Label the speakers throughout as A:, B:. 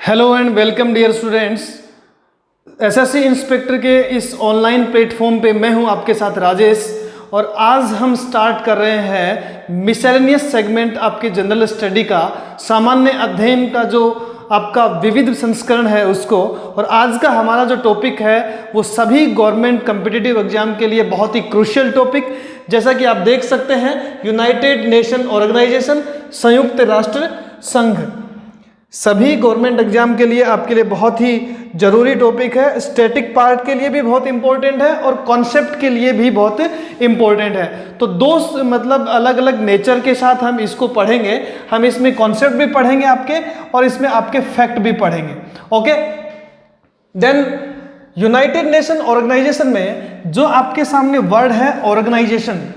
A: Hello and welcome dear students. SSC inspector के इस online platform पे मैं हूं आपके साथ राजेश, और आज हम स्टार्ट कर रहे हैं मिसलेनियस सेगमेंट आपके जनरल स्टडी का, सामान्य अध्ययन का जो आपका विविध संस्करण है उसको। और आज का हमारा जो टॉपिक है वो सभी गवर्नमेंट कम्पिटिटिव एग्जाम के लिए बहुत ही क्रूशियल टॉपिक, जैसा कि आप देख सकते हैं यूनाइटेड नेशन ऑर्गेनाइजेशन, संयुक्त राष्ट्र संघ, सभी गवर्नमेंट एग्जाम के लिए आपके लिए बहुत ही जरूरी टॉपिक है। स्टैटिक पार्ट के लिए भी बहुत इंपॉर्टेंट है और कॉन्सेप्ट के लिए भी बहुत इंपॉर्टेंट है। तो दो मतलब अलग अलग नेचर के साथ हम इसको पढ़ेंगे। हम इसमें कॉन्सेप्ट भी पढ़ेंगे आपके, और इसमें आपके फैक्ट भी पढ़ेंगे। Okay, then United Nation Organisation में जो आपके सामने वर्ड है ऑर्गेनाइजेशन,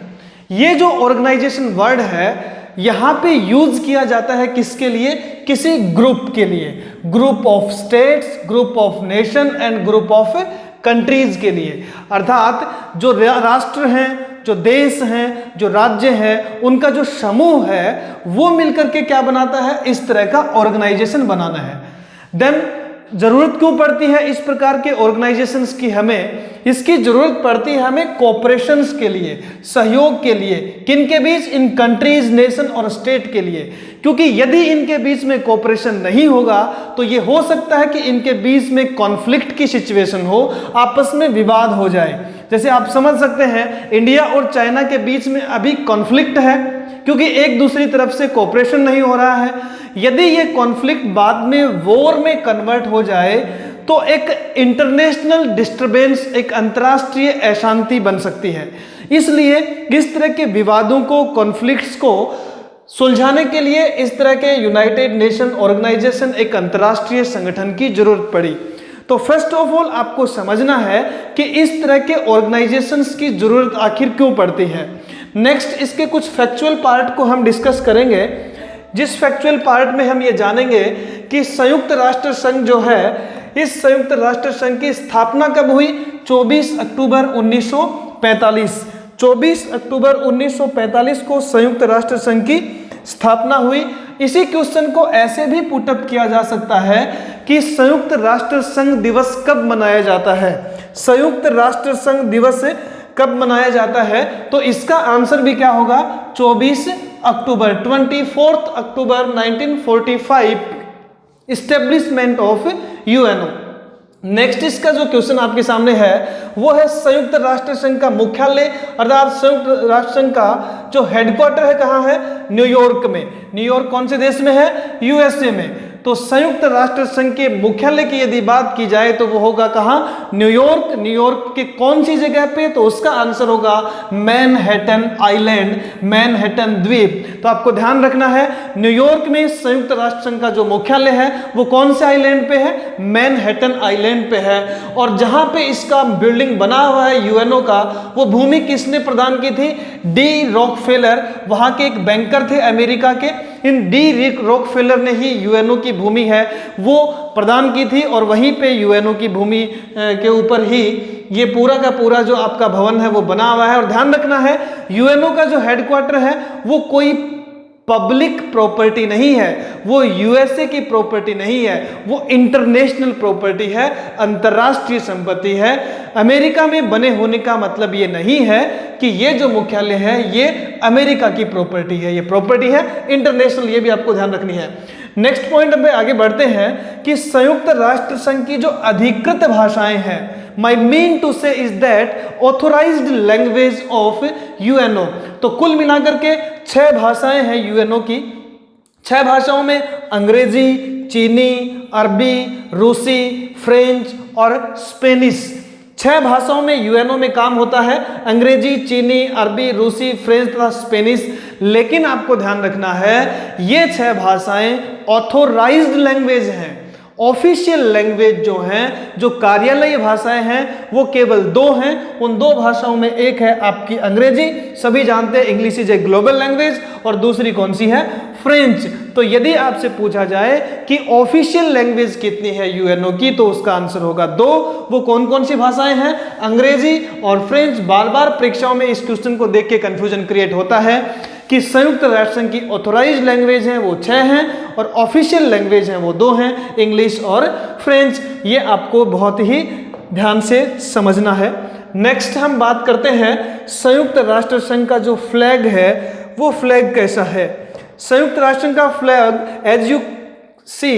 A: ये जो ऑर्गेनाइजेशन वर्ड है यहां पे यूज किया जाता है किसके लिए? किसी ग्रुप के लिए, group of states, group of nation and group of countries के लिए। अर्थात जो राष्ट्र हैं, जो देश हैं, जो राज्य हैं, उनका जो समूह है वो मिलकर के क्या बनाता है? इस तरह का ऑर्गेनाइजेशन बनाना है। देन जरूरत क्यों पड़ती है इस प्रकार के ऑर्गेनाइजेशंस की? हमें इसकी जरूरत पड़ती है हमें कोऑपरेशंस के लिए, सहयोग के लिए। किन के बीच? इन कंट्रीज, नेशन और स्टेट के लिए। क्योंकि यदि इनके बीच में कोऑपरेशन नहीं होगा तो ये हो सकता है कि इनके बीच में कॉन्फ्लिक्ट की सिचुएशन हो, आपस में विवाद हो जाए। जैसे आप समझ सकते हैं इंडिया और चाइना के बीच में अभी कॉन्फ्लिक्ट है क्योंकि एक दूसरी तरफ से कोऑपरेशन नहीं हो रहा है। यदि ये कॉन्फ्लिक्ट बाद में वॉर में कन्वर्ट हो जाए तो एक इंटरनेशनल डिस्टरबेंस, एक अंतर्राष्ट्रीय अशांति बन सकती है। इसलिए इस तरह के विवादों को, कॉन्फ्लिक्ट्स को सुलझाने के लिए इस तरह के यूनाइटेड नेशन ऑर्गेनाइजेशन, एक अंतर्राष्ट्रीय संगठन की जरूरत पड़ी। तो फर्स्ट ऑफ ऑल आपको समझना है कि इस तरह के ऑर्गेनाइजेशंस की जरूरत आखिर क्यों पड़ती है। नेक्स्ट इसके कुछ फैक्चुअल पार्ट को हम डिस्कस करेंगे, जिस फैक्चुअल पार्ट में हम ये जानेंगे कि संयुक्त राष्ट्र संघ जो है, इस संयुक्त राष्ट्र संघ की स्थापना कब हुई? 24 अक्टूबर 1945। 24 अक्टूबर 1945 को संयुक्त राष्ट्र संघ की स्थापना हुई। इसी क्वेश्चन को ऐसे भी पुटअप किया जा सकता है कि संयुक्त राष्ट्र संघ दिवस कब मनाया जाता है? संयुक्त राष्ट्र संघ दिवस कब मनाया जाता है? तो इसका आंसर भी क्या होगा? 24 अक्टूबर, 24 अक्टूबर 1945, इस्टेब्लिशमेंट ऑफ यूएनओ। नेक्स्ट इसका जो क्वेश्चन आपके सामने है वो है संयुक्त राष्ट्र संघ का मुख्यालय, अर्थात संयुक्त राष्ट्र संघ का जो हेडक्वार्टर है कहाँ है? न्यूयॉर्क में। न्यूयॉर्क कौन से देश में है? यूएसए में। तो संयुक्त राष्ट्र संघ के मुख्यालय की यदि बात की जाए तो वो होगा कहाँ? न्यूयॉर्क। न्यूयॉर्क के कौन सी जगह पे? तो उसका आंसर होगा मैनहट्टन आइलैंड, मैनहट्टन द्वीप। तो आपको ध्यान रखना है न्यूयॉर्क में संयुक्त राष्ट्र संघ का जो मुख्यालय है वो कौन से आइलैंड पे है? मैनहट्टन आइलैंड पे है। और जहां पे इसका बिल्डिंग बना हुआ है यूएनओ का, वो भूमि किसने प्रदान की थी? डी रॉकफेलर, वहां के एक बैंकर थे अमेरिका के। इन डी रॉकफेलर ने ही यूएनओ की भूमि है वो प्रदान की थी, और वहीं पे यूएनओ की भूमि के ऊपर ही ये पूरा का पूरा जो आपका भवन है वो बना हुआ है। और ध्यान रखना है यूएनओ का जो हेडक्वार्टर है वो कोई पब्लिक प्रॉपर्टी नहीं है, वो यूएसए की प्रॉपर्टी नहीं है, वो इंटरनेशनल प्रॉपर्टी है, अंतर्राष्ट्रीय संपत्ति है। अमेरिका में बने होने का मतलब ये नहीं है कि ये जो मुख्यालय है ये अमेरिका की प्रॉपर्टी है, ये प्रॉपर्टी है इंटरनेशनल, ये भी आपको ध्यान रखनी है। नेक्स्ट पॉइंट पे आगे बढ़ते हैं कि संयुक्त राष्ट्र संघ की जो अधिकृत भाषाएं हैं, my mean to say is that authorised language of UNO. तो कुल मिलाकर के 6 भाषाएं हैं यूएनओ की। 6 भाषाओं में अंग्रेजी, चीनी, अरबी, रूसी, फ्रेंच और स्पेनिश, 6 भाषाओं में यूएनओ में काम होता है। अंग्रेजी, चीनी, अरबी, रूसी, फ्रेंच तथा स्पेनिश। लेकिन आपको ध्यान रखना है ये 6 भाषाएं ऑथोराइज्ड लैंग्वेज हैं। ऑफिशियल लैंग्वेज जो हैं, जो कार्यालयीय भाषाएं हैं, वो केवल 2 हैं। उन 2 भाषाओं में एक है आपकी अंग्रेजी, सभी जानते हैं English is a global language, और दूसरी कौन सी है? फ्रेंच। तो यदि आपसे पूछा जाए कि ऑफिशियल लैंग्वेज कितनी है यूएनओ की, तो उसका आंसर होगा 2। वो कौन कौन सी भाषाएं हैं? अंग्रेजी और फ्रेंच। बार बार परीक्षाओं में इस क्वेश्चन को देख के कंफ्यूजन क्रिएट होता है कि संयुक्त राष्ट्र संघ की ऑथोराइज्ड लैंग्वेज हैं वो 6 हैं और ऑफिशियल लैंग्वेज हैं वो 2 हैं, इंग्लिश और फ्रेंच। ये आपको बहुत ही ध्यान से समझना है। नेक्स्ट हम बात करते हैं संयुक्त राष्ट्र संघ का जो फ्लैग है वो फ्लैग कैसा है। संयुक्त राष्ट्र संघ का फ्लैग एज यू सी,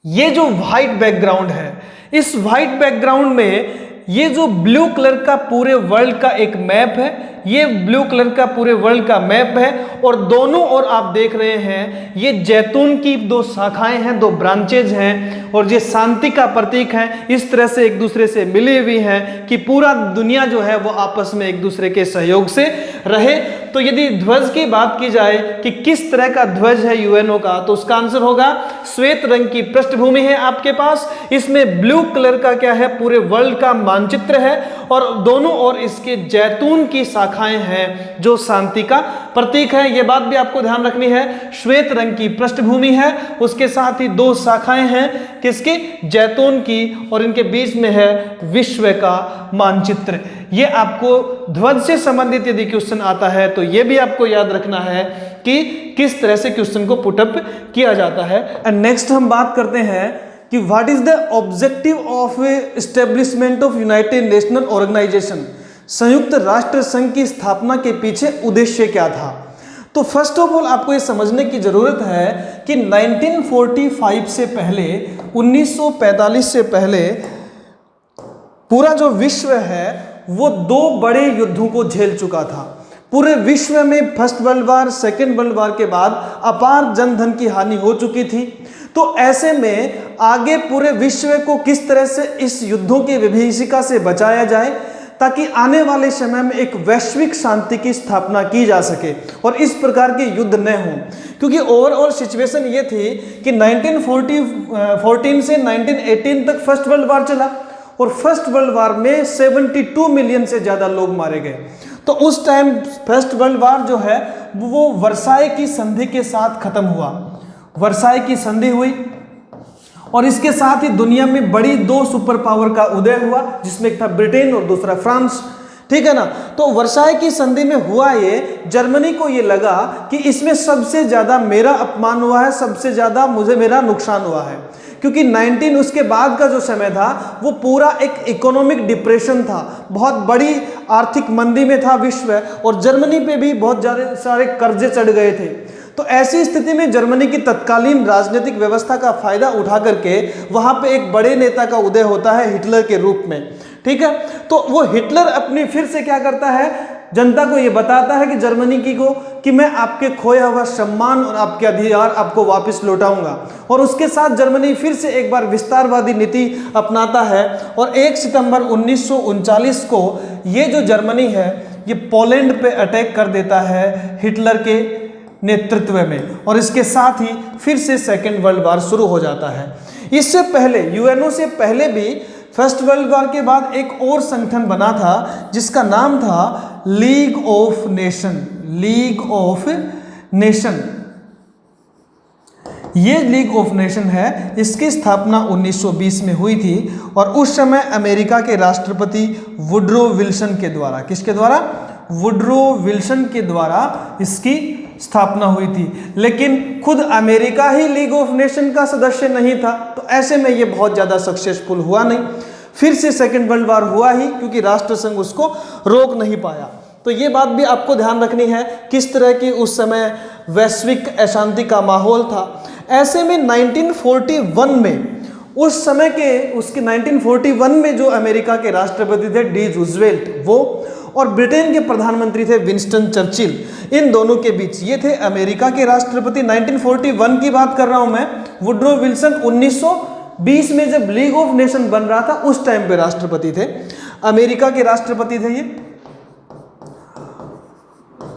A: ये जो व्हाइट बैकग्राउंड है, इस व्हाइट बैकग्राउंड में ये जो ब्लू कलर का पूरे वर्ल्ड का एक मैप है, ये ब्लू कलर का पूरे वर्ल्ड का मैप है और दोनों ओर आप देख रहे हैं ये जैतून की 2 शाखाएं हैं, 2 ब्रांचेज हैं और ये शांति का प्रतीक है। इस तरह से एक दूसरे से मिली हुई हैं कि पूरा दुनिया जो है वो आपस में एक दूसरे के सहयोग से रहे। तो यदि ध्वज की बात की जाए कि किस तरह का ध्वज है यूएनओ का, तो उसका आंसर होगा श्वेत रंग की पृष्ठभूमि है आपके पास, इसमें ब्लू कलर का क्या है पूरे वर्ल्ड का मानचित्र है और दोनों ओर इसके जैतून की शाखाएं हैं जो शांति का प्रतीक है। यह बात भी आपको ध्यान रखनी है, श्वेत रंग की पृष्ठभूमि है, उसके साथ ही 2 शाखाएं हैं किसकी, जैतून की, और इनके बीच में है विश्व का मानचित्र। ये आपको ध्वज से संबंधित यदि क्वेश्चन आता है तो ये भी आपको याद रखना है कि किस तरह से क्वेश्चन को पुटअप किया जाता है। एंड नेक्स्ट हम बात करते हैं कि what is the objective of establishment of United National Organisation. संयुक्त राष्ट्र संघ की स्थापना के पीछे उद्देश्य क्या था। तो फर्स्ट ऑफ ऑल आपको ये समझने की जरूरत है कि 1945 से पहले, 1945 से पहले पूरा जो विश्व है वो 2 बड़े युद्धों को झेल चुका था। पूरे विश्व में first world war, second world war के बाद अपार जनधन की हानि हो चुकी थी। तो ऐसे में आगे पूरे विश्व को किस तरह से इस युद्धों की विभीषिका से बचाया जाए ताकि आने वाले समय में एक वैश्विक शांति की स्थापना की जा सके और इस प्रकार के युद्ध न हों। क्योंकि ओवरऑल सिचुएशन ये थी कि 1914 से 1918 तक फर्स्ट वर्ल्ड वार चला और फर्स्ट वर्ल्ड वार में 72 मिलियन से ज़्यादा लोग मारे गए। तो उस टाइम फर्स्ट वर्ल्ड वार जो है वो वर्साई की संधि के साथ खत्म हुआ। वर्साई की संधि हुई और इसके साथ ही दुनिया में बड़ी 2 सुपर पावर का उदय हुआ, जिसमें एक था ब्रिटेन और दूसरा फ्रांस, ठीक है ना। तो वर्साई की संधि में हुआ ये, जर्मनी को ये लगा कि इसमें सबसे ज़्यादा मेरा अपमान हुआ है, सबसे ज़्यादा मेरा नुकसान हुआ है, क्योंकि 19 उसके बाद का जो समय था वो पूरा एक इकोनॉमिक डिप्रेशन था, बहुत बड़ी आर्थिक मंदी में था विश्व और जर्मनी पे भी बहुत सारे कर्जे चढ़ गए थे। तो ऐसी स्थिति में जर्मनी की तत्कालीन राजनीतिक व्यवस्था का फायदा उठा करके वहां पे एक बड़े नेता का उदय होता है हिटलर के रूप में, ठीक है। तो वो हिटलर अपनी फिर से क्या करता है, जनता को ये बताता है कि जर्मनी कि मैं आपके खोया हुआ सम्मान और आपके अधिकार आपको वापस लौटाऊंगा। और उसके साथ जर्मनी फिर से एक बार विस्तारवादी नीति अपनाता है और 1 सितंबर 1939 को ये जो जर्मनी है ये पोलैंड पे अटैक कर देता है हिटलर के नेतृत्व में और इसके साथ ही फिर से सेकेंड वर्ल्ड वार शुरू हो जाता है। इससे पहले, यूएनओ से पहले भी फर्स्ट वर्ल्ड वार के बाद एक और संगठन बना था जिसका नाम था league of nation. League of nation, ये लीग ऑफ नेशन है, इसकी स्थापना 1920 में हुई थी और उस समय अमेरिका के राष्ट्रपति वुडरो विल्सन के द्वारा, किसके द्वारा, वुडरो विल्सन के द्वारा इसकी स्थापना हुई थी। लेकिन खुद America he league of nation का सदस्य नहीं था, तो ऐसे में ये बहुत ज़्यादा सक्सेसफुल हुआ नहीं। फिर से सेकेंड वर्ल्ड वार हुआ ही क्योंकि राष्ट्रसंघ उसको रोक नहीं पाया। तो ये बात भी आपको ध्यान रखनी है किस तरह की उस समय वैश्विक अशांति का माहौल था। ऐसे में 1941 में उस समय के उसके 1941 में जो अमेरिका के राष्ट्रपति थे डी रूजवेल्ट वो, और ब्रिटेन के प्रधानमंत्री थे विंस्टन चर्चिल, इन दोनों के बीच ये थे अमेरिका के राष्ट्रपति। 1941 की बात कर रहा हूं मैं। वुडरो विल्सन 1920 में जब लीग ऑफ नेशन बन रहा था उस टाइम पे राष्ट्रपति थे, अमेरिका के राष्ट्रपति थे ये।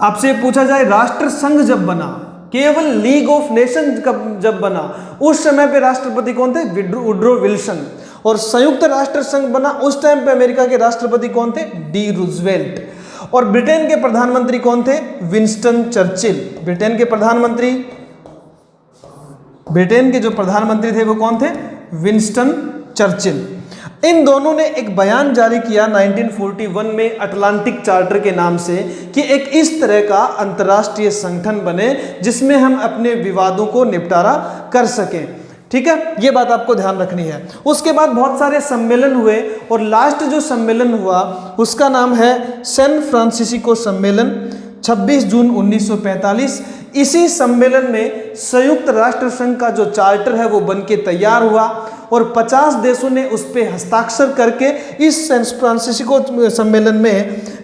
A: आपसे पूछा जाए राष्ट्र संघ जब बना, केवल लीग ऑफ नेशन जब बना, उस समय पे राष्ट्रपति कौन थे, वुडरो विल्सन। और संयुक्त राष्ट्र संघ बना उस टाइम पे अमेरिका के राष्ट्रपति कौन थे, डी रूजवेल्ट। और ब्रिटेन के प्रधानमंत्री कौन थे, विंस्टन चर्चिल। ब्रिटेन के जो प्रधानमंत्री थे वो कौन थे, विंस्टन चर्चिल। इन दोनों ने एक बयान जारी किया 1941 में अटलांटिक चार्टर के नाम से कि एक इस तरह का अंतर्राष्ट्रीय संगठन बने जिसमें हम अपने विवादों को निपटारा कर सकें। ठीक है, ये बात आपको ध्यान रखनी है। उसके बाद बहुत सारे सम्मेलन हुए और लास्ट जो सम्मेलन हुआ उसका नाम है सैन फ्रांसिस्को सम्मेलन, 26 जून 1945। इसी सम्मेलन में संयुक्त राष्ट्र संघ का जो चार्टर है वो बनके तैयार हुआ और 50 देशों ने उस पर हस्ताक्षर करके इस सैन फ्रांसिस्को सम्मेलन में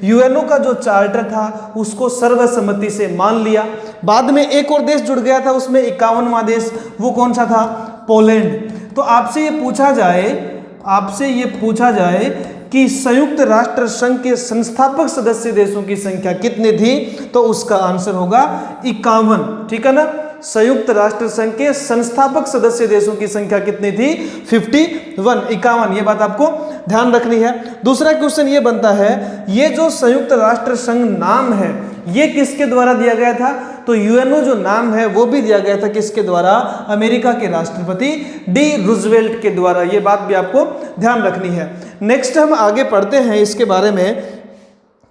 A: यूएनओ का जो चार्टर था उसको सर्वसम्मति से मान लिया। बाद में एक और देश जुड़ गया था उसमें 51वां देश, वो कौन सा था? पोलैंड। तो आपसे ये पूछा जाए कि संयुक्त राष्ट्र संघ के संस्थापक सदस्य देशों की संख्या कितनी थी, तो उसका आंसर होगा 51। ठीक है ना, संयुक्त राष्ट्र संघ के संस्थापक सदस्य देशों की संख्या कितनी थी? 51। ये बात आपको ध्यान रखनी है। दूसरा क्वेश्चन ये बनता है, ये जो संयुक्त राष्ट्र संघ नाम है ये किसके द्वारा दिया गया था? तो यूएनओ जो नाम है वो भी दिया गया था किसके द्वारा? अमेरिका के राष्ट्रपति डी रूजवेल्ट के द्वारा। ये बात भी आपको ध्यान रखनी है। नेक्स्ट हम आगे पढ़ते हैं इसके बारे में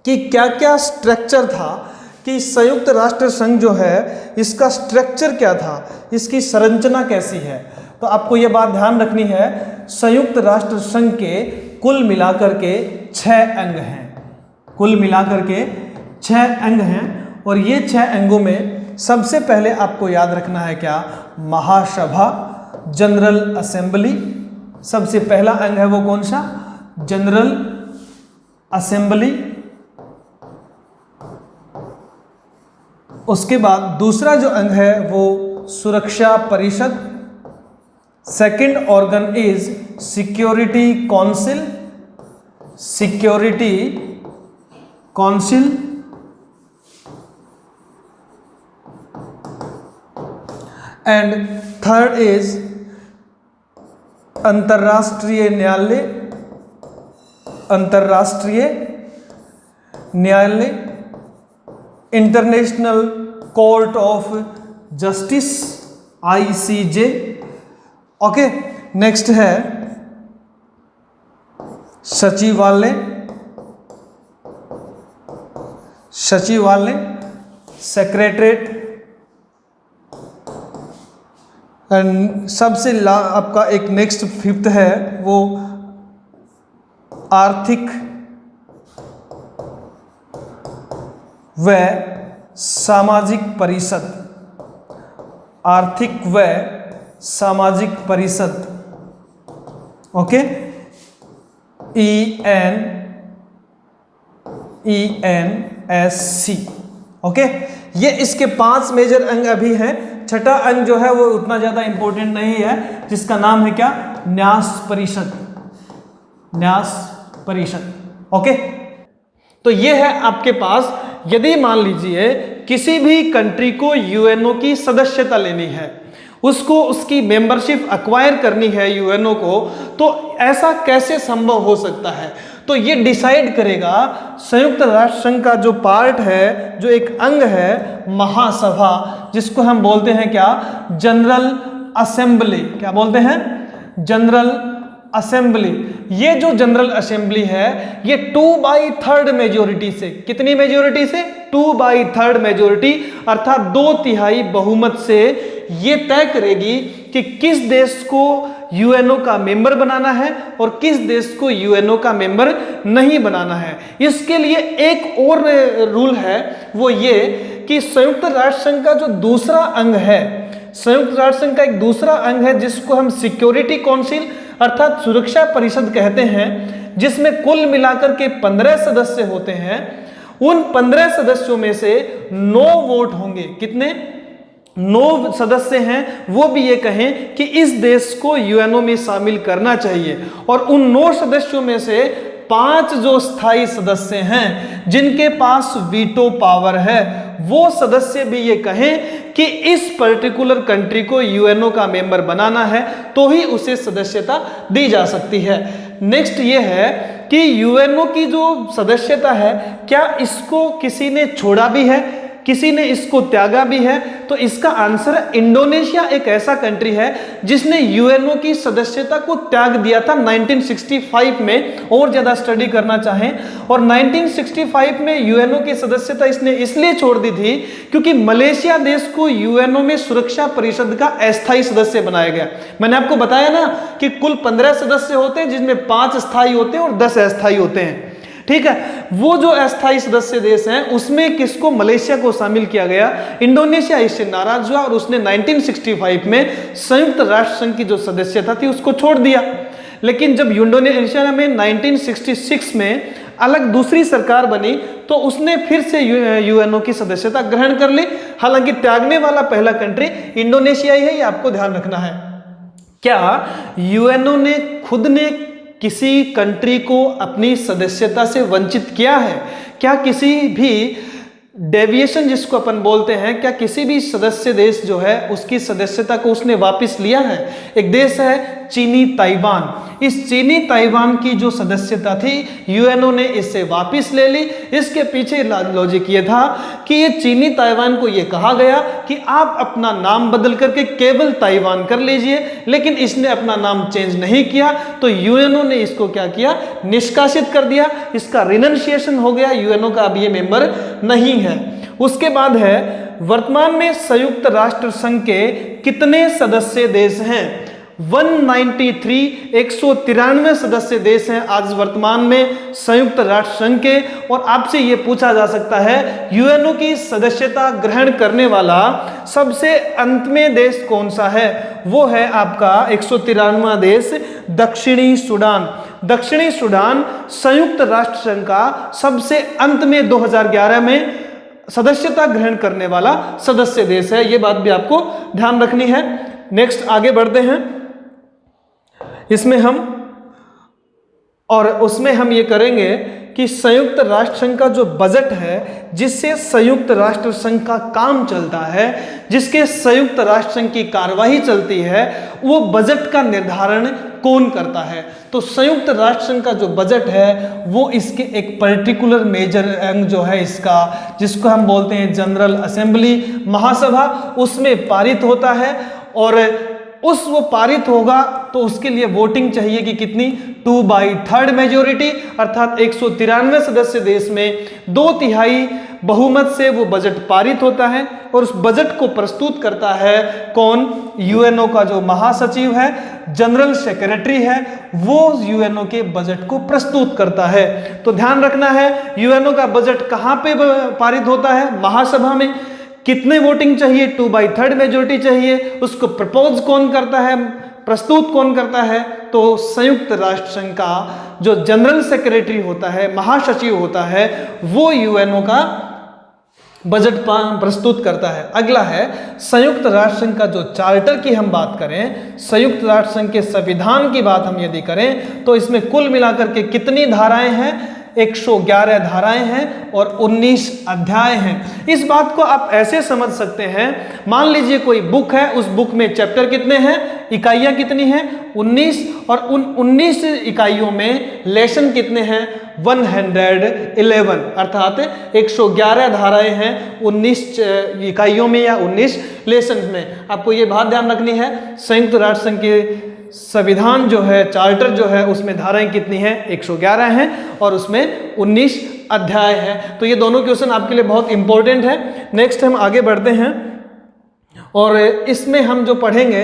A: कि क्या क्या स्ट्रक्चर था, कि संयुक्त राष्ट्र संघ जो है इसका स्ट्रक्चर क्या था, इसकी संरचना कैसी है। तो आपको यह बात ध्यान रखनी है, संयुक्त राष्ट्र संघ के कुल मिलाकर के 6 अंग हैं। कुल मिलाकर के 6 अंग हैं और ये 6 अंगों में सबसे पहले आपको याद रखना है क्या? महासभा, जनरल असेंबली। सबसे पहला अंग है वो कौन सा? General assembly. उसके बाद दूसरा जो अंग है वो सुरक्षा परिषद। Second organ is security council. Security council. And third is अंतर्राष्ट्रीय न्यायालय। अंतर्राष्ट्रीय न्यायालय, international court of justice, ICJ। Okay, next है सचिवालय। सचिवालय, सेक्रेटरीट। एंड सबसे आपका एक नेक्स्ट 5th है वो आर्थिक व सामाजिक परिषद। आर्थिक व सामाजिक परिषद। Okay, ENSC। ओके, ये इसके 5 मेजर अंग अभी हैं। छठा अंग जो है वो उतना ज्यादा इंपॉर्टेंट नहीं है, जिसका नाम है क्या? न्यास परिषद। न्यास परिषद। ओके, तो ये है आपके पास। यदि मान लीजिए किसी भी कंट्री को यूएनओ की सदस्यता लेनी है, उसको उसकी मेंबरशिप एक्वायर करनी है यूएनओ को, तो ऐसा कैसे संभव हो सकता है? तो ये डिसाइड करेगा संयुक्त राष्ट्र संघ का जो पार्ट है, जो एक अंग है महासभा, जिसको हम बोलते हैं क्या? General assembly. क्या बोलते हैं? General assembly. ये जो जनरल असेंबली है ये 2/3 मेजोरिटी से, कितनी मेजोरिटी से? 2/3 मेजोरिटी अर्थात 2/3 बहुमत से ये तय करेगी कि किस देश को यूएनओ का मेंबर बनाना है और किस देश को यूएनओ का मेंबर नहीं बनाना है। इसके लिए एक और रूल है, वो ये कि संयुक्त राष्ट्र संघ का जो दूसरा अंग है, संयुक्त राष्ट्र संघ का एक दूसरा अंग है जिसको हम सिक्योरिटी काउंसिल अर्थात सुरक्षा परिषद कहते हैं, जिसमें कुल मिलाकर के 15 सदस्य होते हैं। उन 15 सदस्यों में से 9 वोट होंगे। कितने? 9 सदस्य हैं, वो भी ये कहें कि इस देश को यूएनओ में शामिल करना चाहिए। और उन 9 सदस्यों में से 5 जो स्थायी सदस्य हैं जिनके पास वीटो पावर है, वो सदस्य भी ये कहें कि इस पर्टिकुलर कंट्री को यूएनओ का मेंबर बनाना है, तो ही उसे सदस्यता दी जा सकती है। नेक्स्ट ये है कि यूएनओ की जो सदस्यता है, क्या इसको किसी ने छोड़ा भी है? किसी ने इसको त्यागा भी है, तो इसका आंसर है इंडोनेशिया एक ऐसा कंट्री है जिसने यूएनओ की सदस्यता को त्याग दिया था 1965 में। और ज्यादा स्टडी करना चाहें, और 1965 में यूएनओ की सदस्यता इसने इसलिए छोड़ दी थी क्योंकि मलेशिया देश को यूएनओ में सुरक्षा परिषद का अस्थायी सदस्य बनाया गया। मैंने आपको बताया ना कि कुल 15 सदस्य होते हैं जिसमें 5 स्थायी होते हैं और 10 अस्थायी होते हैं, ठीक है। वो जो अस्थायी सदस्य देश हैं उसमें किसको, मलेशिया को शामिल किया गया। इंडोनेशिया इससे नाराज हुआ और उसने 1965 में संयुक्त राष्ट्र संघ की जो सदस्यता थी उसको छोड़ दिया। लेकिन जब इंडोनेशिया में 1966 में अलग दूसरी सरकार बनी तो उसने फिर से यूएनओ की सदस्यता ग्रहण कर ली। हालांकि त्यागने वाला पहला कंट्री इंडोनेशिया ही है, ये आपको ध्यान रखना है। क्या यूएनओ ने खुद ने किसी कंट्री को अपनी सदस्यता से वंचित किया है? क्या किसी भी डेविएशन जिसको अपन बोलते हैं, क्या किसी भी सदस्य देश जो है उसकी सदस्यता को उसने वापस लिया है? एक देश है चीनी ताइवान। इस चीनी ताइवान की जो सदस्यता थी यूएनओ ने इससे वापस ले ली। इसके पीछे लॉजिक ये था कि ये चीनी ताइवान को ये कहा गया कि आप अपना नाम बदल करके केवल ताइवान कर लीजिए, लेकिन इसने अपना नाम चेंज नहीं किया तो यूएनओ ने इसको क्या किया, निष्कासित कर दिया। इसका रिनंसिएशन हो गया, यूएनओ का अब ये मेंबर नहीं है। उसके बाद है वर्तमान में संयुक्त राष्ट्र संघ के कितने सदस्य देश हैं? 193, 193 सदस्य देश हैं आज वर्तमान में संयुक्त राष्ट्र संघ के। और आपसे यह पूछा जा सकता है यूएनओ की सदस्यता ग्रहण करने वाला सबसे अंत में देश कौन सा है? वो है आपका 193वां देश दक्षिणी सूडान। दक्षिणी सूडान संयुक्त राष्ट्र संघ का सबसे अंत में 2011 में सदस्यता ग्रहण करने वाला सदस्य देश है। यह बात भी आपको ध्यान रखनी है। नेक्स्ट आगे बढ़ते हैं। इसमें हम और उसमें हम ये करेंगे कि संयुक्त राष्ट्र संघ का जो बजट है, जिससे संयुक्त राष्ट्र संघ का काम चलता है, जिसके संयुक्त राष्ट्र संघ की कार्यवाही चलती है, वो बजट का निर्धारण कौन करता है? तो संयुक्त राष्ट्र संघ का जो बजट है वो इसके एक पर्टिकुलर मेजर अंग जो है इसका, जिसको हम बोलते हैं जनरल असेंबली, महासभा, उसमें पारित होता है। और वो पारित होगा तो उसके लिए वोटिंग चाहिए कि कितनी, 2/3 मेजोरिटी, अर्थात 193 सदस्य देश में 2/3 बहुमत से वो बजट पारित होता है। और उस बजट को प्रस्तुत करता है कौन? यूएनओ का जो महासचिव है, जनरल सेक्रेटरी है, वो यूएनओ के बजट को प्रस्तुत करता है। तो ध्यान रखना है यूएनओ का बजट कहां पे पारित होता है? महासभा में। कितने वोटिंग चाहिए? 2/3 मेजोरिटी चाहिए। उसको प्रपोज कौन करता है, प्रस्तुत कौन करता है? तो संयुक्त राष्ट्र संघ का जो जनरल सेक्रेटरी होता है, महासचिव होता है, वो यूएनओ का बजट प्रस्तुत करता है। अगला है संयुक्त राष्ट्र संघ का जो चार्टर की हम बात करें, संयुक्त राष्ट्र संघ के संविधान की बात हम यदि करें तो इसमें कुल मिलाकर के कितनी धाराएं हैं? 111 धाराएं हैं और 19 अध्याय हैं। इस बात को आप ऐसे समझ सकते हैं, मान लीजिए कोई बुक है, उस बुक में चैप्टर कितने हैं, इकाइयां कितनी हैं? 19, और उन 19 इकाइयों में लेसन कितने हैं? 111, अर्थात 111 धाराएं हैं 19 इकाइयों में या 19 लेसन में। आपको ये बात ध्यान रखनी है, संयुक्त राष्ट्र संघ के संविधान जो है, चार्टर जो है, उसमें धाराएं कितनी हैं? 111 हैं और उसमें 19 अध्याय हैं। तो ये दोनों क्वेश्चन आपके लिए बहुत इंपॉर्टेंट है। नेक्स्ट हम आगे बढ़ते हैं और इसमें हम जो पढ़ेंगे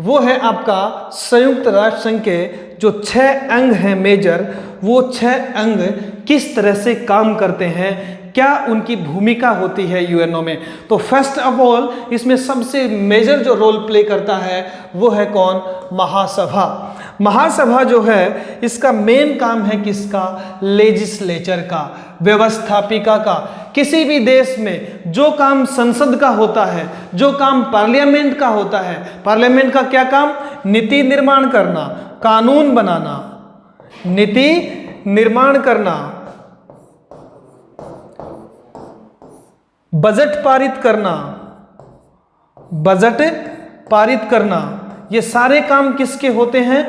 A: वो है आपका संयुक्त राष्ट्र संघ के जो 6 अंग हैं मेजर, वो 6 अंग किस तरह से काम करते हैं, क्या उनकी भूमिका होती है यूएनओ में। तो फर्स्ट ऑफ ऑल इसमें सबसे मेजर जो रोल प्ले करता है वो है कौन? महासभा। महासभा जो है इसका मेन काम है किसका? लेजिस्लेचर का, व्यवस्थापिका का। किसी भी देश में जो काम संसद का होता है, जो काम पार्लियामेंट का होता है, पार्लियामेंट का क्या काम? नीति निर्माण करना, कानून बनाना, नीति निर्माण करना, बजट पारित करना, बजट पारित करना, ये सारे काम किसके होते हैं?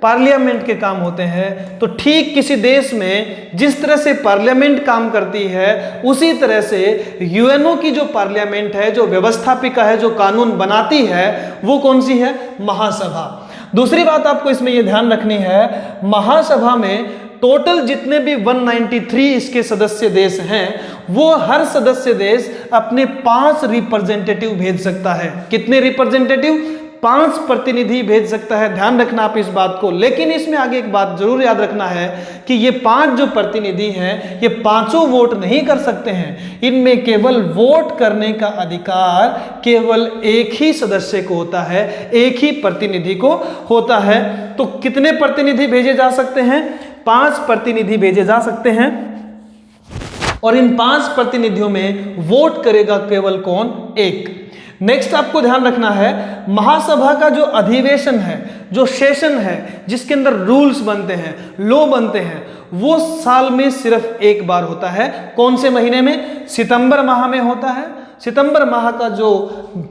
A: पार्लियामेंट के काम होते हैं। तो ठीक किसी देश में जिस तरह से पार्लियामेंट काम करती है उसी तरह से यूएनओ की जो पार्लियामेंट है, जो व्यवस्थापिका है, जो कानून बनाती है, वो कौन सी है? महासभा। दूसरी बात आपको इसमें ये ध्यान रखनी है, महासभा में टोटल जितने भी 193 इसके सदस्य देश हैं, वो हर सदस्य देश अपने 5 रिप्रेजेंटेटिव भेज सकता है। कितने रिप्रेजेंटेटिव? 5 प्रतिनिधि भेज सकता है। ध्यान रखना आप इस बात को। लेकिन इसमें आगे एक बात जरूर याद रखना है कि ये 5 जो प्रतिनिधि हैं, ये पांचों वोट नहीं कर सकते हैं। इनमें केवल वोट करने का अधिकार केवल एक ही सदस्य को होता है, एक ही प्रतिनिधि को होता है। तो कितने प्रतिनिधि भेजे जा सकते हैं? 5 प्रतिनिधि भेजे जा सकते हैं। और इन 5 प्रतिनिधियों में वोट करेगा केवल कौन? एक। नेक्स्ट आपको ध्यान रखना है, महासभा का जो अधिवेशन है, जो सेशन है, जिसके अंदर रूल्स बनते हैं, लॉ बनते हैं, वो साल में सिर्फ एक बार होता है। कौन से महीने में? सितंबर माह में होता है। सितंबर माह का जो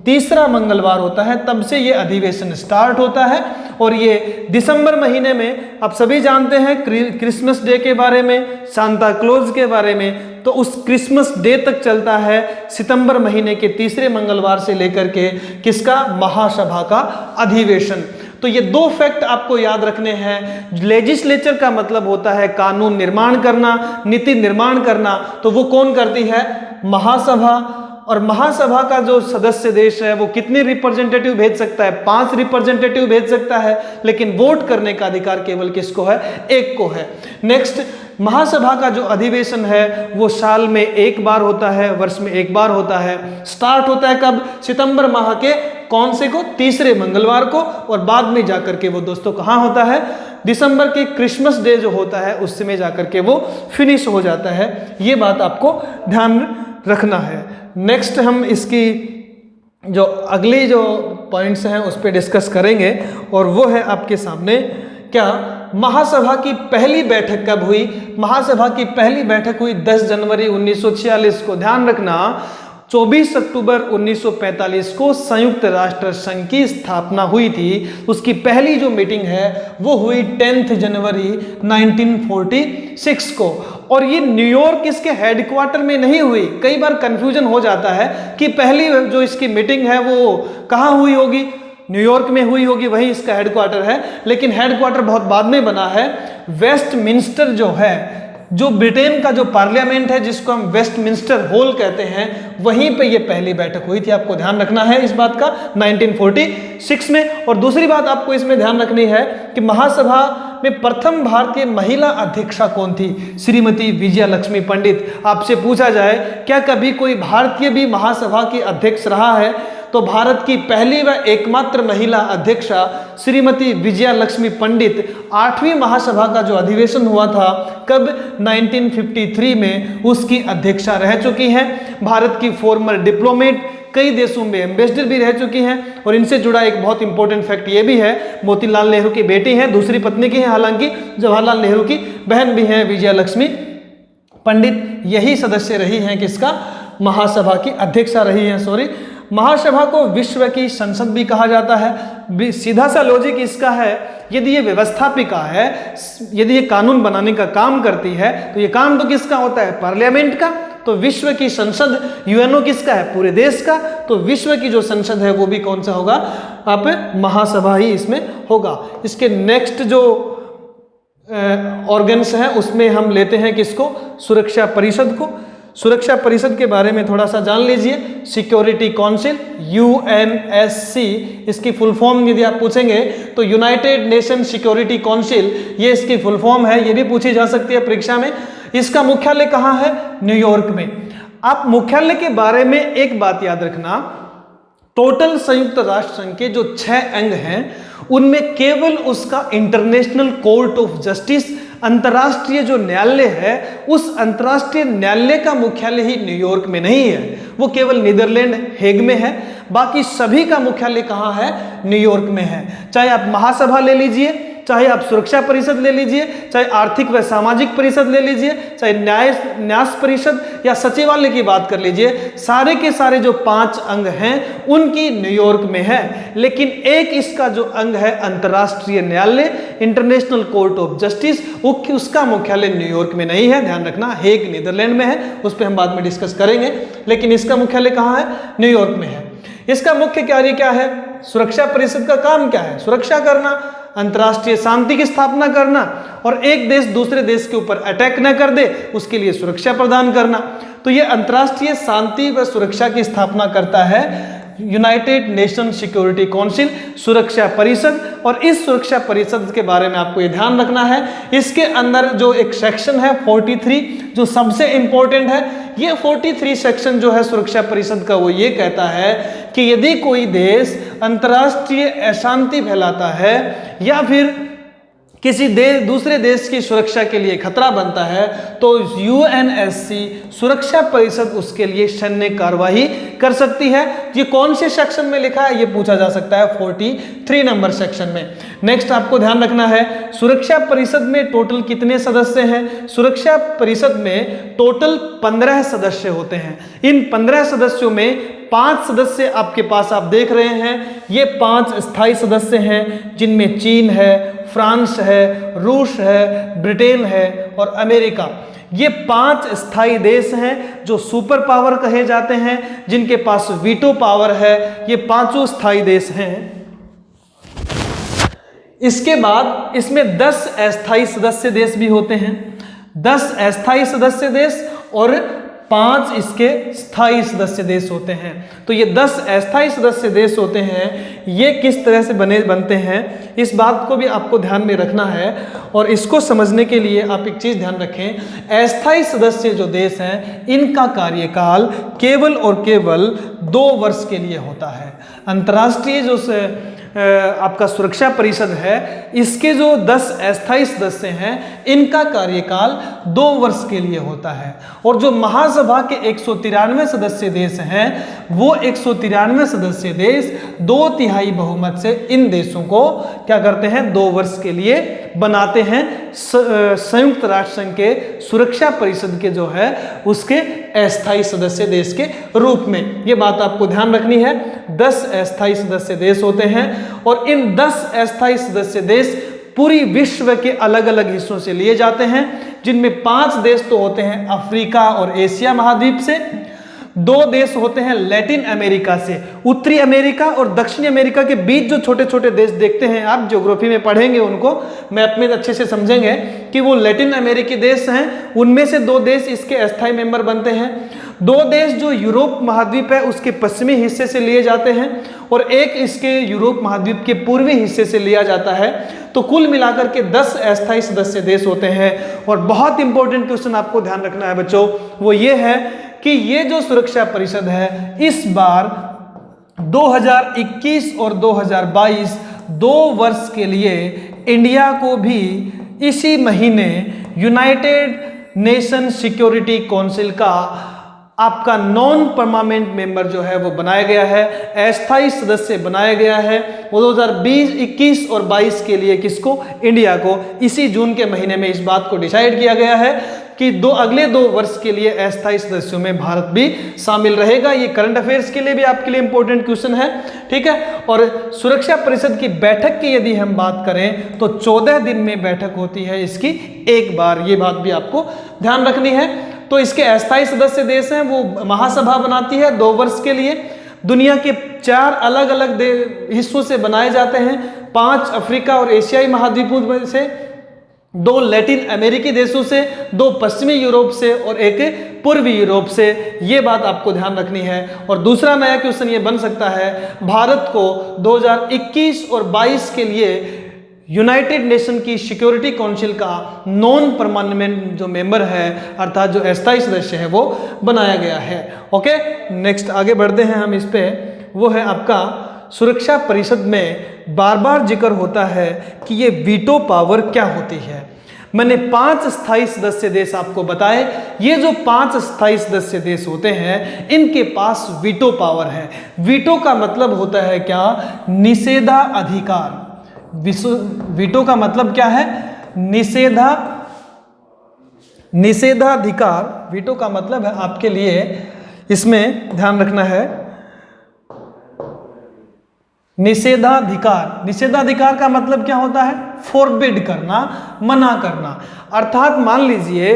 A: तीसरा मंगलवार होता है तब से ये अधिवेशन स्टार्ट होता है। और ये दिसंबर महीने में आप सभी जानते हैं क्रिसमस डे के बारे में, सांता क्लॉज के बारे में, तो उस क्रिसमस डे तक चलता है सितंबर महीने के तीसरे मंगलवार से लेकर के किसका? महासभा का अधिवेशन। तो ये 2 फैक्ट आपको याद रखने हैं। लेजिस्लेचर का मतलब होता है कानून निर्माण करना, नीति निर्माण करना, तो वो कौन करती है? महासभा। और महासभा का जो सदस्य देश है वो कितने रिप्रेजेंटेटिव भेज सकता है? 5 रिप्रेजेंटेटिव भेज सकता है। लेकिन वोट करने का अधिकार केवल किसको है? एक को है। नेक्स्ट, महासभा का जो अधिवेशन है वो साल में एक बार होता है, वर्ष में एक बार होता है। स्टार्ट होता है कब? सितंबर माह के कौन से को? तीसरे मंगलवार को। और बाद में जाकर के वो दोस्तों कहाँ होता है? दिसंबर के क्रिसमस डे जो होता है उस समय जाकर के वो फिनिश हो जाता है। ये बात आपको ध्यान रखना है। नेक्स्ट हम इसकी जो अगली जो पॉइंट्स हैं उस पर डिस्कस करेंगे, और वो है आपके सामने क्या? महासभा की पहली बैठक कब हुई? महासभा की पहली बैठक हुई 10 जनवरी 1946 को। ध्यान रखना, 24 अक्टूबर 1945 को संयुक्त राष्ट्र संघ की स्थापना हुई थी। उसकी पहली जो मीटिंग है वो हुई 10 जनवरी 1946 को। और ये न्यूयॉर्क इसके हेडक्वार्टर में नहीं हुई। कई बार कंफ्यूजन हो जाता है कि पहली जो इसकी मीटिंग है वो कहाँ हुई होगी? न्यूयॉर्क में हुई होगी, वही इसका हेडक्वार्टर है। लेकिन हेडक्वार्टर बहुत बाद में बना है। वेस्टमिंस्टर जो है, जो ब्रिटेन का जो पार्लियामेंट है, जिसको हम वेस्टमिंस्टर हॉल कहते हैं, वहीं पे ये पहली बैठक हुई थी। आपको ध्यान रखना है इस बात का, 1946 में। और दूसरी बात आपको इसमें ध्यान रखनी है कि महासभा में प्रथम भारतीय महिला अध्यक्षा कौन थी? श्रीमती विजया लक्ष्मी पंडित। आपसे पूछा जाए क्या कभी कोई भारतीय भी महासभा की अध्यक्ष रहा है, तो भारत की पहली व एकमात्र महिला अध्यक्षा श्रीमती विजया लक्ष्मी पंडित 8वीं महासभा का जो अधिवेशन हुआ था कब? 1953 में उसकी अध्यक्षा रह चुकी हैं। भारत की फॉर्मर डिप्लोमेट, कई देशों में एम्बेसडर भी रह चुकी हैं। और इनसे जुड़ा एक बहुत इंपॉर्टेंट फैक्ट ये भी है, मोतीलाल नेहरू की बेटी हैं, दूसरी पत्नी की हैं, हालांकि जवाहरलाल नेहरू की बहन भी हैं विजया लक्ष्मी पंडित। यही सदस्य रही हैं किसका? महासभा की अध्यक्षा रही हैं। सॉरी, महासभा को विश्व की संसद भी कहा जाता है। सीधा सा लॉजिक इसका है, यदि ये व्यवस्थापिका है, यदि ये कानून बनाने का काम करती है, तो ये काम तो किसका होता है? पार्लियामेंट का। तो विश्व की संसद, यूएनओ किसका है? पूरे देश का। तो विश्व की जो संसद है वो भी कौन सा होगा? आप महासभा ही इसमें होगा। इसके नेक्स्ट जो ऑर्गन्स हैं उसमें हम लेते हैं किसको? सुरक्षा परिषद को। सुरक्षा परिषद के बारे में थोड़ा सा जान लीजिए। सिक्योरिटी काउंसिल, यूएनएससी, इसकी फुल फॉर्म यदि आप पूछेंगे तो यूनाइटेड नेशन सिक्योरिटी काउंसिल, ये इसकी फुल फॉर्म है। ये भी पूछी जा सकती है परीक्षा में। इसका मुख्यालय कहाँ है? न्यूयॉर्क में। आप मुख्यालय के बारे में एक बात याद रखना, टोटल संयुक्त राष्ट्र संघ के जो 6 अंग हैं उनमें केवल उसका इंटरनेशनल कोर्ट ऑफ जस्टिस, अंतर्राष्ट्रीय जो न्यायालय है, उस अंतर्राष्ट्रीय न्यायालय का मुख्यालय ही न्यूयॉर्क में नहीं है, वो केवल नीदरलैंड हेग में है। बाकी सभी का मुख्यालय कहाँ है? न्यूयॉर्क में है। चाहे आप महासभा ले लीजिए, चाहे आप सुरक्षा परिषद ले लीजिए, चाहे आर्थिक व सामाजिक परिषद ले लीजिए, चाहे न्यास परिषद या सचिवालय की बात कर लीजिए, सारे के सारे जो 5 अंग हैं उनकी न्यूयॉर्क में है। लेकिन एक इसका जो अंग है अंतर्राष्ट्रीय न्यायालय, इंटरनेशनल कोर्ट ऑफ जस्टिस, उसका मुख्यालय न्यूयॉर्क में नहीं है, ध्यान रखना, हेग नीदरलैंड में है, उस पर हम बाद में डिस्कस करेंगे। लेकिन इसका मुख्यालय कहाँ है? न्यूयॉर्क में है। इसका मुख्य कार्य क्या है? सुरक्षा परिषद का काम क्या है? सुरक्षा करना, अंतर्राष्ट्रीय शांति की स्थापना करना और एक देश दूसरे देश के ऊपर अटैक न कर दे उसके लिए सुरक्षा प्रदान करना। तो ये अंतर्राष्ट्रीय शांति व सुरक्षा की स्थापना करता है यूनाइटेड नेशन सिक्योरिटी काउंसिल, सुरक्षा परिषद। और इस सुरक्षा परिषद के बारे में आपको ये ध्यान रखना है, इसके अंदर जो एक सेक्शन है 43 जो सबसे इंपॉर्टेंट है, ये 43 सेक्शन जो है सुरक्षा परिषद का, वो ये कहता है कि यदि कोई देश अंतर्राष्ट्रीय अशांति फैलाता है या फिर किसी दूसरे देश की सुरक्षा के लिए खतरा बनता है तो यूएनएससी सुरक्षा परिषद उसके लिए सैन्य कार्रवाई कर सकती है। ये कौन से सेक्शन में लिखा है? ये पूछा जा सकता है 43 नंबर सेक्शन में। नेक्स्ट आपको ध्यान रखना है, सुरक्षा परिषद में टोटल कितने सदस्य हैं? सुरक्षा परिषद में टोटल 15 सदस्य होते हैं। इन 15 सदस्यों में 5 सदस्य आपके पास आप देख रहे हैं, ये 5 स्थायी सदस्य हैं जिनमें चीन है, फ्रांस है, रूस है, ब्रिटेन है और अमेरिका। ये 5 स्थायी देश हैं जो सुपर पावर कहे जाते हैं, जिनके पास वीटो पावर है। ये 5 स्थायी देश हैं। इसके बाद इसमें 10 अस्थायी सदस्य देश भी होते हैं, 10 अस्थायी सदस्य देश और 5 इसके स्थायी सदस्य देश होते हैं। तो ये 10 अस्थायी सदस्य देश होते हैं। ये किस तरह से बनते हैं, इस बात को भी आपको ध्यान में रखना है। और इसको समझने के लिए आप एक चीज़ ध्यान रखें, अस्थायी सदस्य जो देश हैं इनका कार्यकाल केवल और केवल 2 वर्ष के लिए होता है। अंतर्राष्ट्रीय जो आपका सुरक्षा परिषद है, इसके जो 10 अस्थायी सदस्य हैं इनका कार्यकाल 2 वर्ष के लिए होता है। और जो महासभा के 193 सदस्य देश हैं, वो 193 सदस्य देश 2/3 बहुमत से इन देशों को क्या करते हैं? 2 वर्ष के लिए बनाते हैं संयुक्त राष्ट्र संघ के सुरक्षा परिषद के जो है उसके अस्थायी सदस्य देश के रूप में। ये बात आपको ध्यान रखनी है, 10 अस्थायी सदस्य देश होते हैं और इन 10 अस्थायी सदस्य देश पूरी विश्व के अलग अलग हिस्सों से लिए जाते हैं, जिनमें 5 देश तो होते हैं अफ्रीका और एशिया महाद्वीप से, 2 देश होते हैं लैटिन अमेरिका से। उत्तरी अमेरिका और दक्षिणी अमेरिका के बीच जो छोटे छोटे देश देखते हैं आप, ज्योग्राफी में पढ़ेंगे उनको, मैप में अच्छे से समझेंगे कि वो लैटिन अमेरिकी देश हैं। उनमें से 2 देश इसके अस्थायी मेंबर बनते हैं। 2 देश जो यूरोप महाद्वीप है उसके पश्चिमी हिस्से से लिए जाते हैं और एक इसके यूरोप महाद्वीप के पूर्वी हिस्से से लिया जाता है। तो कुल मिलाकर के 10 अस्थायी सदस्य देश होते हैं। और बहुत इंपॉर्टेंट क्वेश्चन आपको ध्यान रखना है बच्चों, वो ये है कि ये जो सुरक्षा परिषद है इस बार 2021 और 2022 2 वर्ष के लिए इंडिया को भी इसी महीने यूनाइटेड नेशन सिक्योरिटी काउंसिल का आपका नॉन परमानेंट मेंबर जो है वो बनाया गया है, अस्थायी सदस्य बनाया गया है। वो 2021 और 22 के लिए किसको? इंडिया को। इसी जून के महीने में इस बात को डिसाइड किया गया है कि अगले 2 वर्ष के लिए अस्थायी सदस्यों में भारत भी शामिल रहेगा। ये करंट अफेयर्स के लिए भी आपके लिए इंपॉर्टेंट क्वेश्चन है, ठीक है। और सुरक्षा परिषद की बैठक की यदि हम बात करें तो 14 दिन में बैठक होती है इसकी एक बार, ये बात भी आपको ध्यान रखनी है। तो इसके अस्थायी सदस्य देश हैं वो महासभा बनाती है 2 वर्ष के लिए। दुनिया के 4 अलग अलग हिस्सों से बनाए जाते हैं, 5 अफ्रीका और एशियाई महाद्वीपों में से, 2 लैटिन अमेरिकी देशों से, 2 पश्चिमी यूरोप से और एक पूर्वी यूरोप से। ये बात आपको ध्यान रखनी है। और दूसरा नया क्वेश्चन ये बन सकता है, भारत को 2021 और 22 के लिए यूनाइटेड नेशन की सिक्योरिटी काउंसिल का नॉन परमानेंट जो मेंबर है अर्थात जो अस्थायी सदस्य है वो बनाया गया है। ओके, नेक्स्ट आगे बढ़ते हैं हम इस पे। वो है आपका सुरक्षा परिषद में बार बार जिक्र होता है कि ये वीटो पावर क्या होती है। मैंने 5 स्थायी सदस्य देश आपको बताए। ये जो 5 स्थायी सदस्य देश होते हैं इनके पास वीटो पावर है। वीटो का मतलब होता है क्या? निषेधाधिकार। वीटो का मतलब क्या है? निषेधाधिकार। वीटो का मतलब है आपके लिए, इसमें ध्यान रखना है, निषेधाधिकार। निषेधाधिकार का मतलब क्या होता है? फॉरबिड करना, मना करना। अर्थात मान लीजिए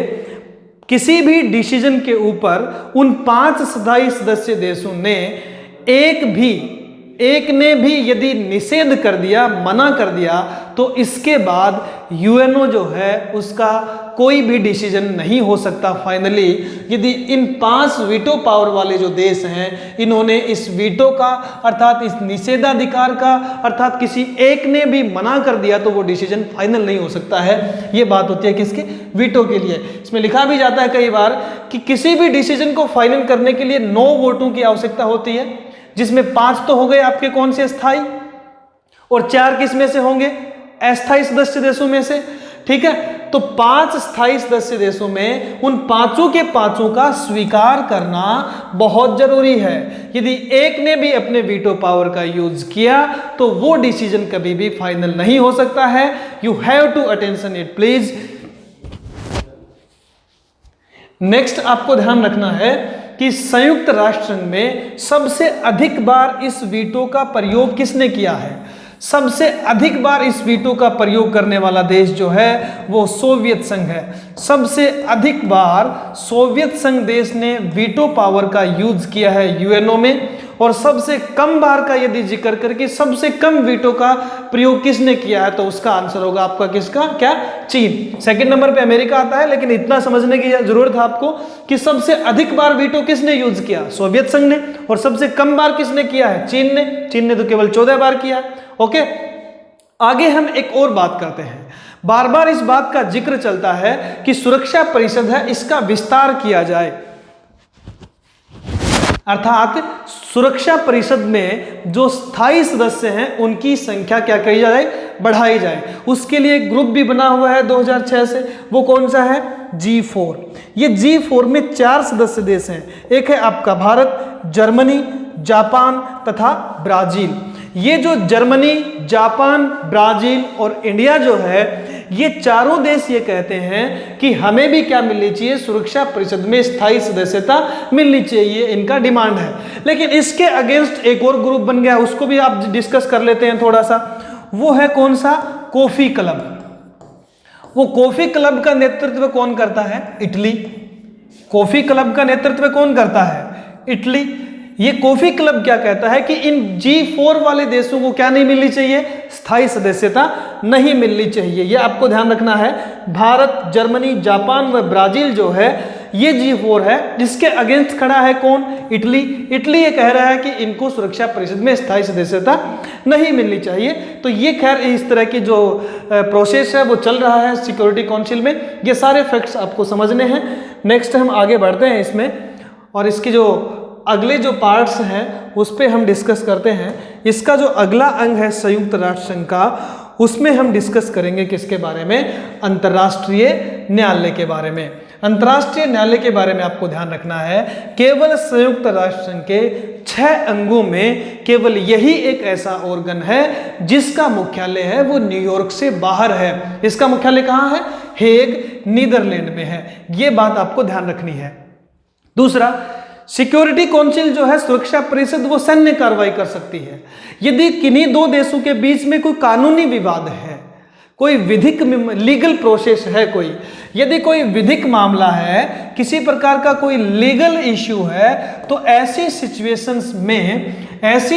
A: किसी भी डिसीजन के ऊपर उन 5 स्थायी सदस्य देशों ने एक ने भी यदि निषेध कर दिया, मना कर दिया, तो इसके बाद यूएनओ जो है उसका कोई भी डिसीजन नहीं हो सकता फाइनली, यदि इन 5 वीटो पावर वाले जो देश हैं इन्होंने इस वीटो का अर्थात इस निषेधाधिकार का अर्थात किसी एक ने भी मना कर दिया तो वो डिसीजन फाइनल नहीं हो सकता है। ये बात होती है किसकी? वीटो के लिए। इसमें लिखा भी जाता है कई बार कि किसी भी डिसीजन को फाइनल करने के लिए 9 वोटों की आवश्यकता होती है, जिसमें 5 तो हो गए आपके कौन से स्थायी, और 4 किस में से होंगे? अस्थायी सदस्य देशों में से। ठीक है, तो 5 स्थायी सदस्य देशों में उन 5 के 5 का स्वीकार करना बहुत जरूरी है। यदि एक ने भी अपने वीटो पावर का यूज किया तो वो डिसीजन कभी भी फाइनल नहीं हो सकता है। You have to attention it please. Next आपको ध्यान रखना है कि संयुक्त राष्ट्र संघ में सबसे अधिक बार इस वीटो का प्रयोग किसने किया है? सबसे अधिक बार इस वीटो का प्रयोग करने वाला देश जो है वो सोवियत संघ है। सबसे अधिक बार सोवियत संघ देश ने वीटो पावर का यूज किया है यूएनओ में, और सबसे कम बार का यदि जिक्र करके सबसे कम वीटो का प्रयोग किसने किया है तो उसका आंसर होगा आपका किसका? क्या? चीन। सेकंड नंबर पे अमेरिका आता है, लेकिन इतना समझने की जरूरत है आपको कि सबसे अधिक बार वीटो किसने यूज किया? सोवियत संघ ने। और सबसे कम बार किसने किया है? चीन ने। चीन ने तो केवल 14 बार किया है। ओके, आगे हम एक और बात करते हैं। बार बार इस बात का जिक्र चलता है कि सुरक्षा परिषद है इसका विस्तार किया जाए, अर्थात सुरक्षा परिषद में जो स्थायी सदस्य हैं उनकी संख्या क्या कही जाए? बढ़ाई जाए। उसके लिए एक ग्रुप भी बना हुआ है 2006 से। वो कौन सा है? G4। ये G4 में 4 सदस्य देश हैं। एक है आपका भारत, जर्मनी, जापान तथा ब्राजील। ये जो जर्मनी, जापान, ब्राजील और इंडिया जो है, ये चारों देश ये कहते हैं कि हमें भी क्या मिलनी चाहिए? सुरक्षा परिषद में स्थायी सदस्यता मिलनी चाहिए, इनका डिमांड है। लेकिन इसके अगेंस्ट एक और ग्रुप बन गया, उसको भी आप डिस्कस कर लेते हैं थोड़ा सा। वो है कौन सा? Coffee club. वो कॉफी क्लब का नेतृत्व कौन करता है? इटली। कॉफी क्लब का नेतृत्व कौन करता है? इटली। ये कॉफी क्लब क्या कहता है कि इन G4 वाले देशों को क्या नहीं मिलनी चाहिए? स्थायी सदस्यता नहीं मिलनी चाहिए। ये आपको ध्यान रखना है। भारत, जर्मनी, जापान व ब्राजील जो है ये G4 है। जिसके अगेंस्ट खड़ा है कौन? इटली। इटली ये कह रहा है कि इनको सुरक्षा परिषद में स्थायी सदस्यता नहीं मिलनी चाहिए। तो ये खैर इस तरह की जो प्रोसेस है वो चल रहा है सिक्योरिटी काउंसिल में। ये सारे फैक्ट्स आपको समझने हैं। नेक्स्ट हम आगे बढ़ते हैं इसमें, और इसकी जो अगले जो पार्ट्स हैं उस पर हम डिस्कस करते हैं। इसका जो अगला अंग है संयुक्त राष्ट्र संघ का, उसमें हम डिस्कस करेंगे किसके बारे में? अंतर्राष्ट्रीय न्यायालय के बारे में। अंतर्राष्ट्रीय न्यायालय के बारे में आपको ध्यान रखना है, केवल संयुक्त राष्ट्र संघ के 6 अंगों में केवल यही एक ऐसा ऑर्गन है जिसका मुख्यालय है वो न्यूयॉर्क से बाहर है। इसका मुख्यालय कहाँ है? हेग, नीदरलैंड में है। ये बात आपको ध्यान रखनी है। दूसरा, सिक्योरिटी काउंसिल जो है, सुरक्षा परिषद, वो सैन्य कार्रवाई कर सकती है। यदि किन्हीं 2 देशों के बीच में कोई कानूनी विवाद है, कोई विधिक लीगल प्रोसेस है, यदि कोई विधिक मामला है, किसी प्रकार का कोई लीगल इश्यू है, तो ऐसी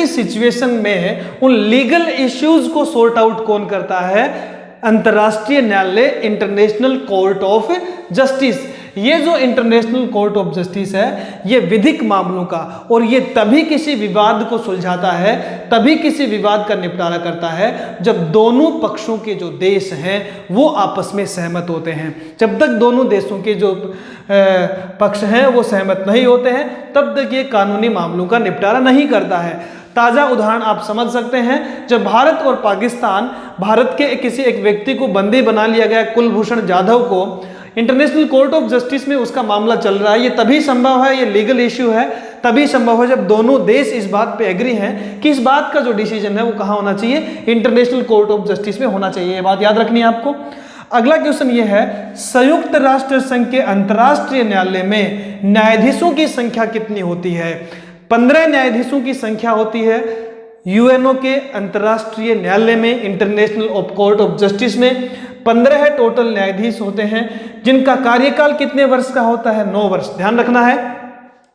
A: सिचुएशन में उन लीगल इश्यूज को सॉर्ट आउट कौन करता है? अंतर्राष्ट्रीय न्यायालय, इंटरनेशनल कोर्ट ऑफ जस्टिस। ये जो इंटरनेशनल कोर्ट ऑफ जस्टिस है, ये विधिक मामलों का, और ये तभी किसी विवाद को सुलझाता है, तभी किसी विवाद का निपटारा करता है जब दोनों पक्षों के जो देश हैं वो आपस में सहमत होते हैं। जब तक दोनों देशों के जो पक्ष हैं वो सहमत नहीं होते हैं, तब तक ये कानूनी मामलों का निपटारा नहीं करता है। ताज़ा उदाहरण आप समझ सकते हैं, जब भारत और पाकिस्तान, भारत के किसी एक व्यक्ति को बंदी बना लिया गया, कुलभूषण जाधव को, इंटरनेशनल कोर्ट ऑफ जस्टिस में उसका मामला चल रहा है। ये तभी संभव है, ये लीगल इश्यू है, तभी संभव है जब दोनों देश इस बात पे एग्री हैं कि इस बात का जो डिसीजन है वो कहाँ होना चाहिए, इंटरनेशनल कोर्ट ऑफ जस्टिस में होना चाहिए। ये बात याद रखनी है आपको। अगला क्वेश्चन ये है, संयुक्त राष्ट्र संघ के अंतर्राष्ट्रीय न्यायालय में न्यायाधीशों की संख्या कितनी होती है? 15 न्यायाधीशों की संख्या होती है यूएनओ के अंतर्राष्ट्रीय न्यायालय में, इंटरनेशनल कोर्ट ऑफ जस्टिस में 15 टोटल न्यायाधीश होते हैं, जिनका कार्यकाल कितने वर्ष का होता है? 9 वर्ष। ध्यान रखना है,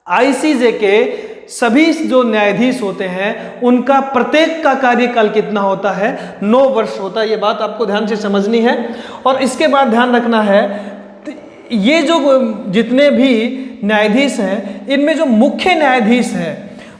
A: आईसीजे के सभी जो न्यायाधीश होते हैं उनका प्रत्येक का कार्यकाल कितना होता है? 9 वर्ष होता है। ये बात आपको ध्यान से समझनी है। और इसके बाद ध्यान रखना है, ये जो जितने भी न्यायाधीश हैं इनमें जो मुख्य न्यायाधीश है,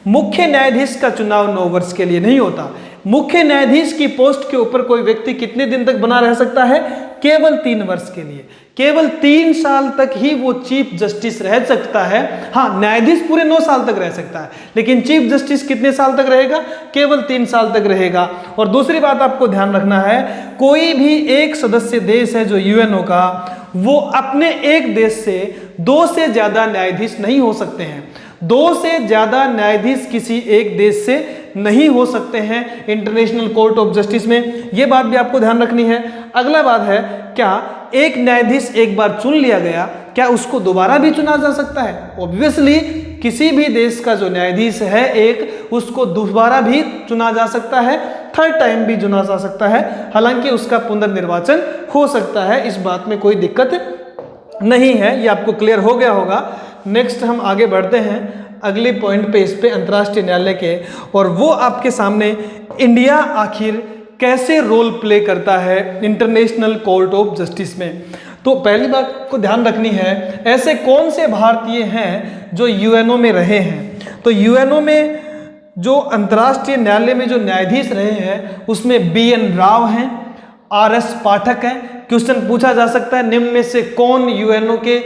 A: मुख्य न्यायाधीश का चुनाव 9 वर्ष के लिए नहीं होता। मुख्य न्यायाधीश की पोस्ट के ऊपर कोई व्यक्ति कितने दिन तक बना रह सकता है? केवल 3 वर्ष के लिए। केवल 3 साल तक ही वो चीफ जस्टिस रह सकता है। हाँ, न्यायाधीश पूरे 9 साल तक रह सकता है, लेकिन चीफ जस्टिस कितने साल तक रहेगा? केवल 3 साल तक रहेगा। और दूसरी बात आपको ध्यान रखना है, कोई भी एक सदस्य देश है जो यूएनओ का, वो अपने एक देश से 2 से ज्यादा न्यायाधीश नहीं हो सकते हैं। 2 से ज्यादा न्यायाधीश किसी एक देश से नहीं हो सकते हैं इंटरनेशनल कोर्ट ऑफ जस्टिस में। यह बात भी आपको ध्यान रखनी है। अगला बात है, क्या एक न्यायाधीश एक बार चुन लिया गया, क्या उसको दोबारा भी चुना जा सकता है? ऑब्वियसली किसी भी देश का जो न्यायाधीश है एक, उसको दोबारा भी चुना जा सकता है, थर्ड टाइम भी चुना जा सकता है, हालांकि उसका पुनर्निर्वाचन हो सकता है। इस बात में कोई दिक्कत नहीं है। ये आपको क्लियर हो गया होगा। नेक्स्ट हम आगे बढ़ते हैं अगले पॉइंट पे, इस पे अंतर्राष्ट्रीय न्यायालय के, और वो आपके सामने इंडिया आखिर कैसे रोल प्ले करता है इंटरनेशनल कोर्ट ऑफ जस्टिस में। तो पहली बात को ध्यान रखनी है, ऐसे कौन से भारतीय हैं जो यूएनओ में रहे हैं? तो यूएनओ में जो अंतर्राष्ट्रीय न्यायालय में जो न्यायाधीश रहे हैं उसमें बीएन राव हैं, आरएस पाठक हैं। क्वेश्चन पूछा जा सकता है, निम्न में से कौन यूएनओ के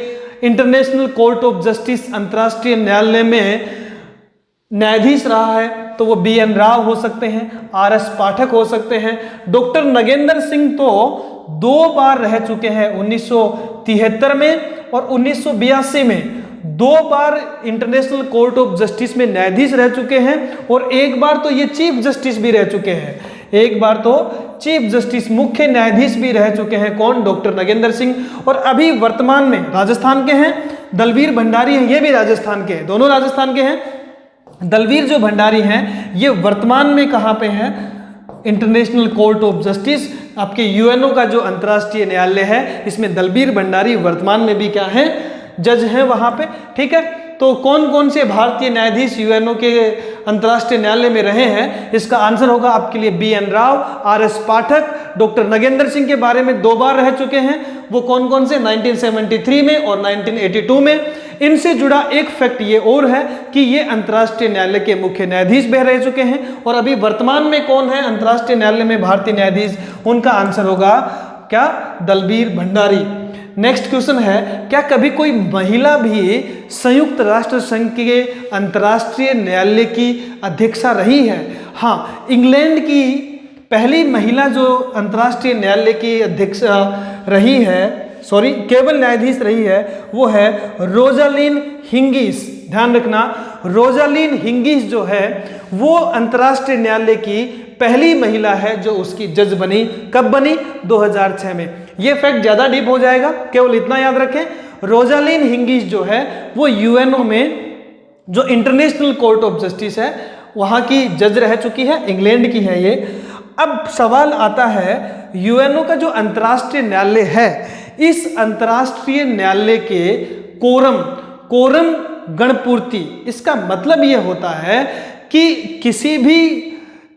A: इंटरनेशनल कोर्ट ऑफ जस्टिस अंतर्राष्ट्रीय न्यायालय में न्यायाधीश रहा है? तो वो बीएन राव हो सकते हैं, आरएस पाठक हो सकते हैं। डॉक्टर नगेंद्र सिंह तो 2 बार रह चुके हैं, 1973 में और 1982 में 2 बार इंटरनेशनल कोर्ट ऑफ जस्टिस में न्यायाधीश रह चुके हैं, और एक बार तो ये चीफ जस्टिस भी रह चुके हैं। एक बार तो चीफ जस्टिस, मुख्य न्यायाधीश भी रह चुके हैं। कौन? डॉक्टर नगेंद्र सिंह। और अभी वर्तमान में राजस्थान के हैं दलवीर भंडारी हैं, ये भी राजस्थान के हैं, दोनों राजस्थान के हैं। दलवीर जो भंडारी हैं ये वर्तमान में कहाँ पे हैं? इंटरनेशनल कोर्ट ऑफ जस्टिस, आपके यूएनओ का जो अंतर्राष्ट्रीय न्यायालय है, इसमें दलवीर भंडारी वर्तमान में भी क्या है? जज हैं वहाँ पे। ठीक है, तो कौन कौन से भारतीय न्यायाधीश यूएनओ के अंतर्राष्ट्रीय न्यायालय में रहे हैं? इसका आंसर होगा आपके लिए बीएन राव, आरएस पाठक। डॉक्टर नगेंद्र सिंह के बारे में 2 बार रह चुके हैं। वो कौन कौन से? 1973 में और 1982 में। इनसे जुड़ा एक फैक्ट ये और है कि ये अंतर्राष्ट्रीय न्यायालय के मुख्य न्यायाधीश भी रह चुके हैं। और अभी वर्तमान में कौन है अंतर्राष्ट्रीय न्यायालय में भारतीय न्यायाधीश? उनका आंसर होगा क्या? दलवीर भंडारी। नेक्स्ट क्वेश्चन है, क्या कभी कोई महिला भी संयुक्त राष्ट्र संघ के अंतर्राष्ट्रीय न्यायालय की अध्यक्षा रही है? हाँ, इंग्लैंड की पहली महिला जो अंतर्राष्ट्रीय न्यायालय की अध्यक्षा रही है, केवल न्यायाधीश रही है, वो है रोजालिन हिंगिस। ध्यान रखना, रोजालिन हिंगिस जो है वो अंतर्राष्ट्रीय न्यायालय की पहली महिला है जो उसकी जज बनी। कब बनी? 2006 में। ये फैक्ट ज्यादा डीप हो जाएगा, केवल इतना याद रखें, रोजालिन हिंगिस जो है वो यूएनओ में जो इंटरनेशनल कोर्ट ऑफ जस्टिस है वहां की जज रह चुकी है, इंग्लैंड की है ये। अब सवाल आता है, यूएनओ का जो अंतर्राष्ट्रीय न्यायालय है, इस अंतर्राष्ट्रीय न्यायालय के कोरम गणपूर्ति, इसका मतलब यह होता है कि किसी भी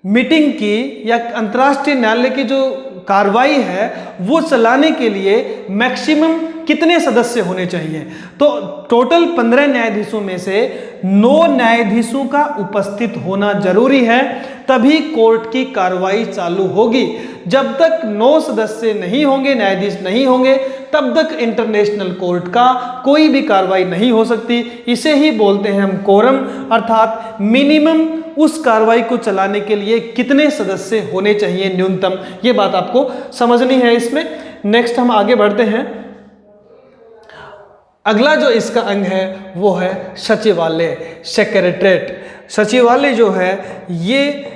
A: मीटिंग की या अंतर्राष्ट्रीय न्यायालय की जो कार्रवाई है वो चलाने के लिए मैक्सिमम कितने सदस्य होने चाहिए? तो टोटल 15 न्यायाधीशों में से 9 न्यायाधीशों का उपस्थित होना जरूरी है, तभी कोर्ट की कार्रवाई चालू होगी। जब तक 9 सदस्य नहीं होंगे, न्यायाधीश नहीं होंगे, तब तक इंटरनेशनल कोर्ट का कोई भी कार्रवाई नहीं हो सकती। इसे ही बोलते हैं हम कोरम, अर्थात मिनिमम उस कार्रवाई को चलाने के लिए कितने सदस्य होने चाहिए न्यूनतम। ये बात आपको समझनी है इसमें। नेक्स्ट हम आगे बढ़ते हैं। अगला जो इसका अंग है वो है सचिवालय, सेक्रेटरीट। सचिवालय जो है ये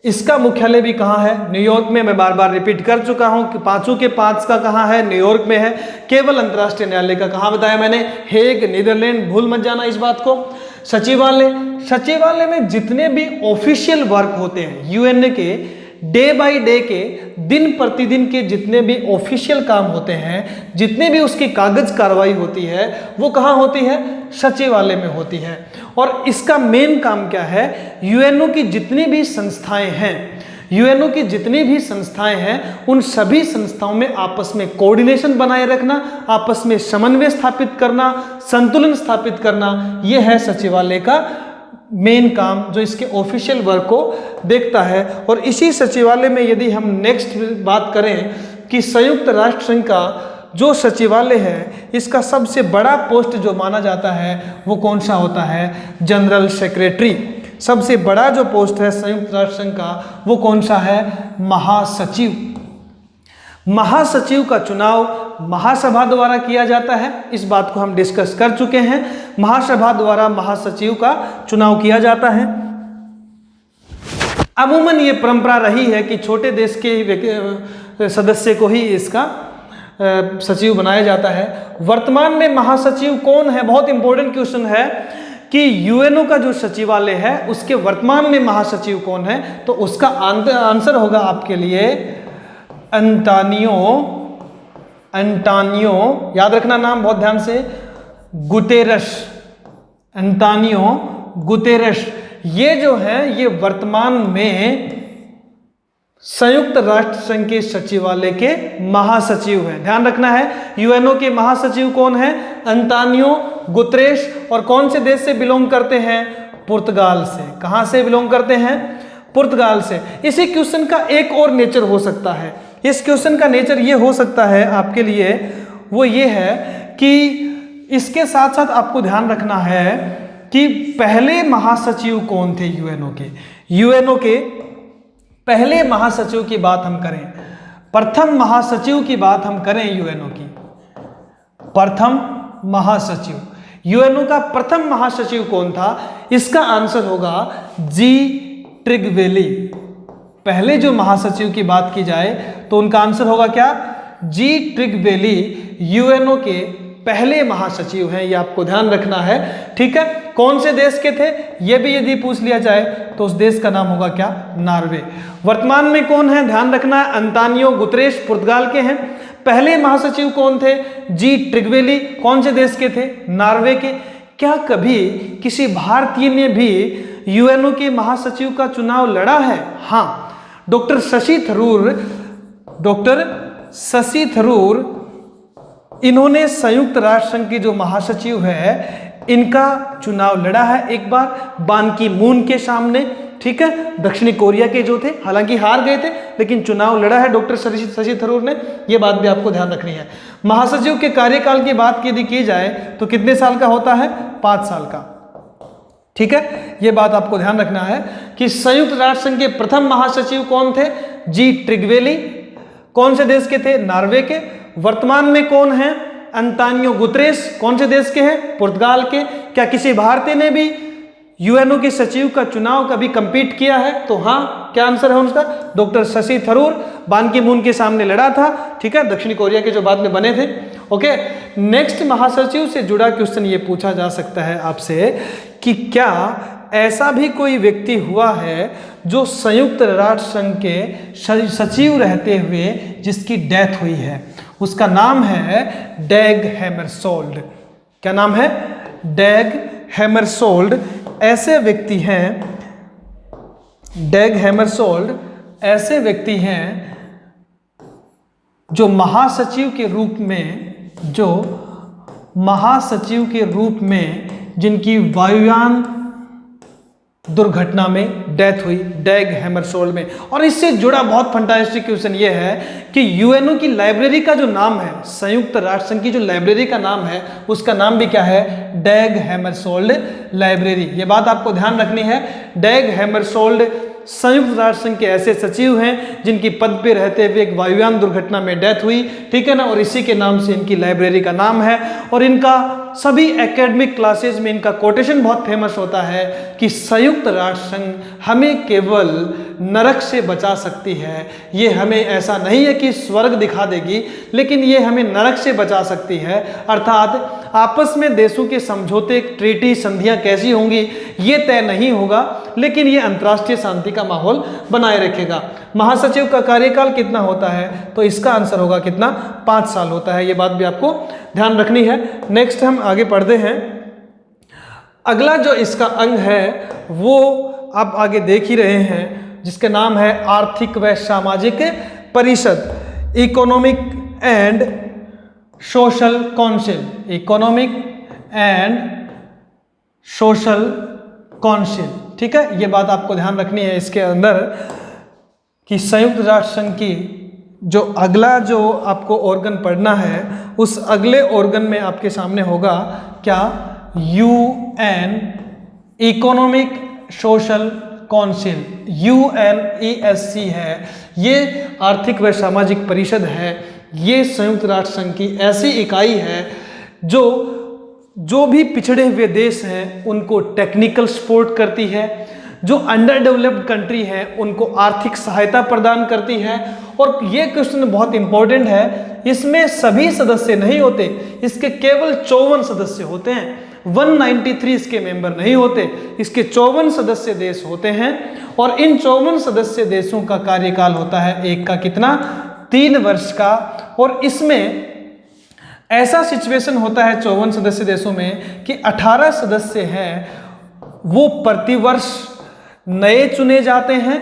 A: इसका मुख्यालय भी कहाँ है? न्यूयॉर्क में। मैं बार बार रिपीट कर चुका हूँ कि 5 के 5 का कहाँ है? न्यूयॉर्क में है। केवल अंतर्राष्ट्रीय न्यायालय का कहाँ बताया मैंने? Hague, Netherland. भूल मत जाना इस बात को। सचिवालय में जितने भी ऑफिशियल वर्क होते हैं यूएनए के, डे बाय डे के, दिन प्रतिदिन के जितने भी ऑफिशियल काम होते हैं, जितने भी उसकी कागज कार्रवाई होती है, वो कहाँ होती है? सचिवालय में होती है। और इसका मेन काम क्या है? यूएनओ की जितनी भी संस्थाएं हैं, उन सभी संस्थाओं में आपस में कोऑर्डिनेशन बनाए रखना, आपस में समन्वय स्थापित करना, संतुलन स्थापित करना, यह है सचिवालय का मेन काम, जो इसके ऑफिशियल वर्क को देखता है। और इसी सचिवालय में यदि हम नेक्स्ट बात करें कि संयुक्त राष्ट्र संघ का जो सचिवालय है, इसका सबसे बड़ा पोस्ट जो माना जाता है वो कौन सा होता है? General secretary. सबसे बड़ा जो पोस्ट है संयुक्त राष्ट्र संघ का वो कौन सा है? महासचिव। महासचिव का चुनाव महासभा द्वारा किया जाता है। इस बात को हम डिस्कस कर चुके हैं। महासभा द्वारा महासचिव का चुनाव किया जाता है। अमूमन ये परंपरा रही है कि छोटे देश के सदस्य को ही इसका सचिव बनाया जाता है। वर्तमान में महासचिव कौन है? बहुत इंपॉर्टेंट क्वेश्चन है कि यूएनओ का जो सचिवालय है उसके वर्तमान में महासचिव कौन है? तो उसका आंसर होगा आपके लिए अंटानियो, याद रखना नाम बहुत ध्यान से, गुतेरस। अंटानियो गुतेरस ये जो है ये वर्तमान में संयुक्त राष्ट्र संघ के सचिवालय के महासचिव हैं। ध्यान रखना है, यूएनओ के महासचिव कौन है? अंटानियो गुतेरस। और कौन से देश से बिलोंग करते हैं? पुर्तगाल से। कहां से बिलोंग करते हैं? पुर्तगाल से। इसी क्वेश्चन का एक और नेचर हो सकता है। इस क्वेश्चन का नेचर ये हो सकता है आपके लिए, वो ये है कि इसके साथ साथ आपको ध्यान रखना है कि पहले महासचिव कौन थे यूएनओ के। यूएनओ के पहले महासचिव की बात हम करें, प्रथम महासचिव की बात हम करें यूएनओ की, प्रथम महासचिव, यूएनओ का प्रथम महासचिव कौन था? इसका आंसर होगा जी ट्रिगवेली। पहले जो महासचिव की बात की जाए तो उनका आंसर होगा क्या? जी ट्रिगवेली यूएनओ के पहले महासचिव हैं। ये आपको ध्यान रखना है, ठीक है। कौन से देश के थे ये भी यदि पूछ लिया जाए तो उस देश का नाम होगा क्या? नॉर्वे। वर्तमान में कौन है? ध्यान रखना है, अंटानियो गुतेरस पुर्तगाल के हैं। पहले महासचिव कौन थे? जी ट्रिगवेली। कौन से देश के थे? नॉर्वे के। क्या कभी किसी भारतीय ने भी यूएनओ के महासचिव का चुनाव लड़ा है? हाँ, डॉक्टर शशि थरूर इन्होंने संयुक्त राष्ट्र संघ की जो महासचिव है इनका चुनाव लड़ा है एक बार बान की मून के सामने, ठीक है। दक्षिणी कोरिया के जो थे, हालांकि हार गए थे, लेकिन चुनाव लड़ा है डॉक्टर शशि थरूर ने। यह बात भी आपको ध्यान रखनी है। महासचिव के कार्यकाल की बात यदि की जाए तो कितने साल का होता है? 5 साल का, ठीक है। यह बात आपको ध्यान रखना है कि संयुक्त राष्ट्र संघ के प्रथम महासचिव कौन थे? जी ट्रिगवेली। कौन से देश के थे? नॉर्वे के। वर्तमान में कौन है? अंटानियो गुतेरस। कौन से देश के हैं? पुर्तगाल के। क्या किसी भारतीय ने भी यूएनओ के सचिव का चुनाव कभी कंपीट किया है? तो हाँ, क्या आंसर है उसका? डॉक्टर शशि थरूर बान की मून के सामने लड़ा था, ठीक है, दक्षिणी कोरिया के जो बाद में बने थे। ओके, नेक्स्ट महासचिव से जुड़ा क्वेश्चन ये पूछा जा सकता है आपसे कि क्या ऐसा भी कोई व्यक्ति हुआ है जो संयुक्त राष्ट्र संघ के सचिव रहते हुए जिसकी डेथ हुई है? उसका नाम है डैग हैमरशोल्ड। क्या नाम है? डैग हैमरशोल्ड ऐसे व्यक्ति हैं, डैग हैमरशोल्ड ऐसे व्यक्ति हैं जो महासचिव के रूप में जिनकी वायुयान दुर्घटना में डेथ हुई, डैग हैमरशोल्ड में। और इससे जुड़ा बहुत फंटास्टिक क्वेश्चन ये है कि यूएनओ की लाइब्रेरी का जो नाम है, संयुक्त राष्ट्र संघ की जो लाइब्रेरी का नाम है, उसका नाम भी क्या है? डैग हैमरशोल्ड लाइब्रेरी। ये बात आपको ध्यान रखनी है। डैग हैमरशोल्ड संयुक्त राष्ट्र संघ के ऐसे सचिव हैं जिनकी पद पे रहते हुए एक वायुयान दुर्घटना में डेथ हुई, ठीक है ना, और इसी के नाम से इनकी लाइब्रेरी का नाम है। और इनका सभी एकेडमिक क्लासेज में इनका कोटेशन बहुत फेमस होता है कि संयुक्त राष्ट्र संघ हमें केवल नरक से बचा सकती है, ये हमें ऐसा नहीं है कि स्वर्ग दिखा देगी, लेकिन ये हमें नरक से बचा सकती है। अर्थात आपस में देशों के समझौते, ट्रीटी, संधियां कैसी होंगी ये तय नहीं होगा, लेकिन ये अंतर्राष्ट्रीय शांति का माहौल बनाए रखेगा। महासचिव का कार्यकाल कितना होता है, तो इसका आंसर होगा कितना, 5 साल होता है। ये बात भी आपको ध्यान रखनी है। नेक्स्ट हम आगे पढ़ते हैं। अगला जो इसका अंग है वो आप आगे देख ही रहे हैं, जिसका नाम है आर्थिक व सामाजिक परिषद, economic and social council, economic and social council, ठीक है। ये बात आपको ध्यान रखनी है इसके अंदर कि संयुक्त राष्ट्र संघ की जो अगला जो आपको ऑर्गन पढ़ना है, उस अगले ऑर्गन में आपके सामने होगा क्या, UN, economic social council, UNESC है। ये आर्थिक व सामाजिक परिषद है। ये संयुक्त राष्ट्र संघ की ऐसी इकाई है जो भी पिछड़े हुए देश हैं उनको टेक्निकल सपोर्ट करती है, जो अंडर डेवलप्ड कंट्री है उनको आर्थिक सहायता प्रदान करती है। और ये क्वेश्चन बहुत इंपॉर्टेंट है, इसमें सभी सदस्य नहीं होते, इसके केवल 54 सदस्य होते हैं, 193 इसके मेंबर नहीं होते, इसके 54 सदस्य देश होते हैं। और इन 54 सदस्य देशों का कार्यकाल होता है एक का कितना, 3 वर्ष का। और इसमें ऐसा सिचुएशन होता है 54 सदस्य देशों में कि 18 सदस्य हैं वो प्रतिवर्ष नए चुने जाते हैं।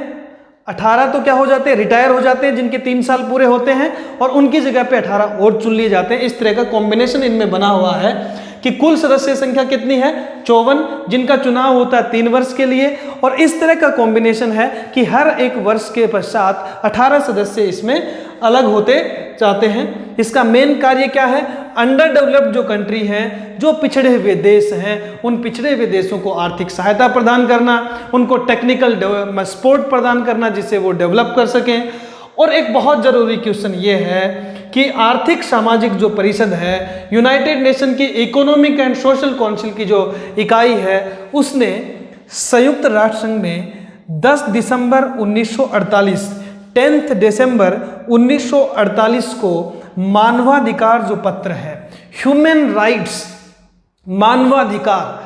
A: 18 तो क्या हो जाते हैं, रिटायर हो जाते हैं, जिनके 3 साल पूरे होते हैं, और उनकी जगह पे 18 और चुन लिए जाते हैं। इस तरह का कॉम्बिनेशन इनमें बना हुआ है कि कुल सदस्य संख्या कितनी है, 54, जिनका चुनाव होता है 3 वर्ष के लिए। और इस तरह का कॉम्बिनेशन है कि हर एक वर्ष के पश्चात 18 सदस्य इसमें अलग होते जाते हैं। इसका मेन कार्य क्या है, अंडर डेवलप्ड जो कंट्री हैं, जो पिछड़े हुए देश हैं, उन पिछड़े हुए देशों को आर्थिक सहायता प्रदान करना, उनको टेक्निकल सपोर्ट प्रदान करना जिससे वो डेवलप कर सकें। और एक बहुत जरूरी क्वेश्चन ये है कि आर्थिक सामाजिक जो परिषद है, यूनाइटेड नेशन की इकोनॉमिक एंड सोशल काउंसिल की जो इकाई है, उसने संयुक्त राष्ट्र संघ में 10 दिसंबर 1948, 10 दिसंबर 1948 को मानवाधिकार जो पत्र है, ह्यूमन राइट्स, मानवाधिकार,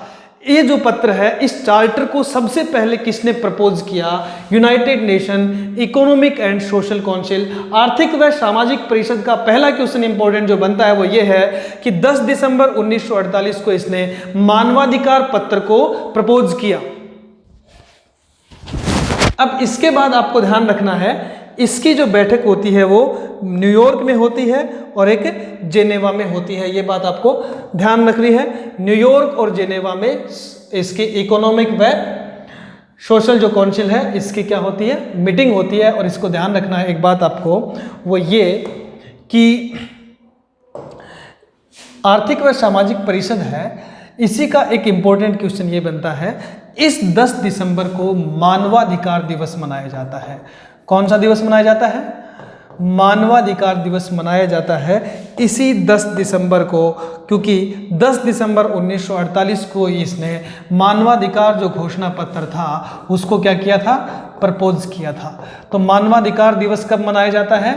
A: ये जो पत्र है, इस चार्टर को सबसे पहले किसने प्रपोज किया, United nation economic and social council. आर्थिक व सामाजिक परिषद का पहला क्वेश्चन इंपॉर्टेंट जो बनता है वो ये है कि 10 दिसंबर 1948 को इसने मानवाधिकार पत्र को प्रपोज किया। अब इसके बाद आपको ध्यान रखना है, इसकी जो बैठक होती है वो न्यूयॉर्क में होती है और एक जेनेवा में होती है। ये बात आपको ध्यान रखनी है, न्यूयॉर्क और जेनेवा में इसकी इकोनॉमिक व सोशल जो काउंसिल है इसकी क्या होती है, मीटिंग होती है। और इसको ध्यान रखना है एक बात आपको, वो ये कि आर्थिक व सामाजिक परिषद है, इसी का एक इम्पोर्टेंट क्वेश्चन ये बनता है, इस 10 दिसंबर को मानवाधिकार दिवस मनाया जाता है। कौन सा दिवस मनाया जाता है, मानवाधिकार दिवस मनाया जाता है इसी 10 दिसंबर को, क्योंकि 10 दिसंबर 1948 को इसने मानवाधिकार जो घोषणा पत्र था उसको क्या किया था, प्रपोज किया था। तो मानवाधिकार दिवस कब मनाया जाता है,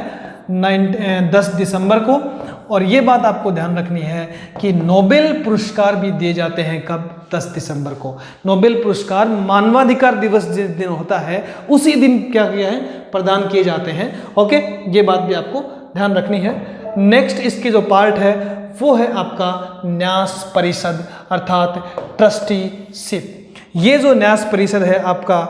A: 10 दिसंबर को। और ये बात आपको ध्यान रखनी है कि नोबेल पुरस्कार भी दिए जाते हैं कब, 10 दिसंबर को। नोबेल पुरस्कार मानवाधिकार दिवस जिस दिन होता है उसी दिन क्या किया है, प्रदान किए जाते हैं। ओके, ये बात भी आपको ध्यान रखनी है। नेक्स्ट इसकी जो पार्ट है वो है आपका न्यास परिषद अर्थात ट्रस्टीशिप। ये जो न्यास परिषद है आपका,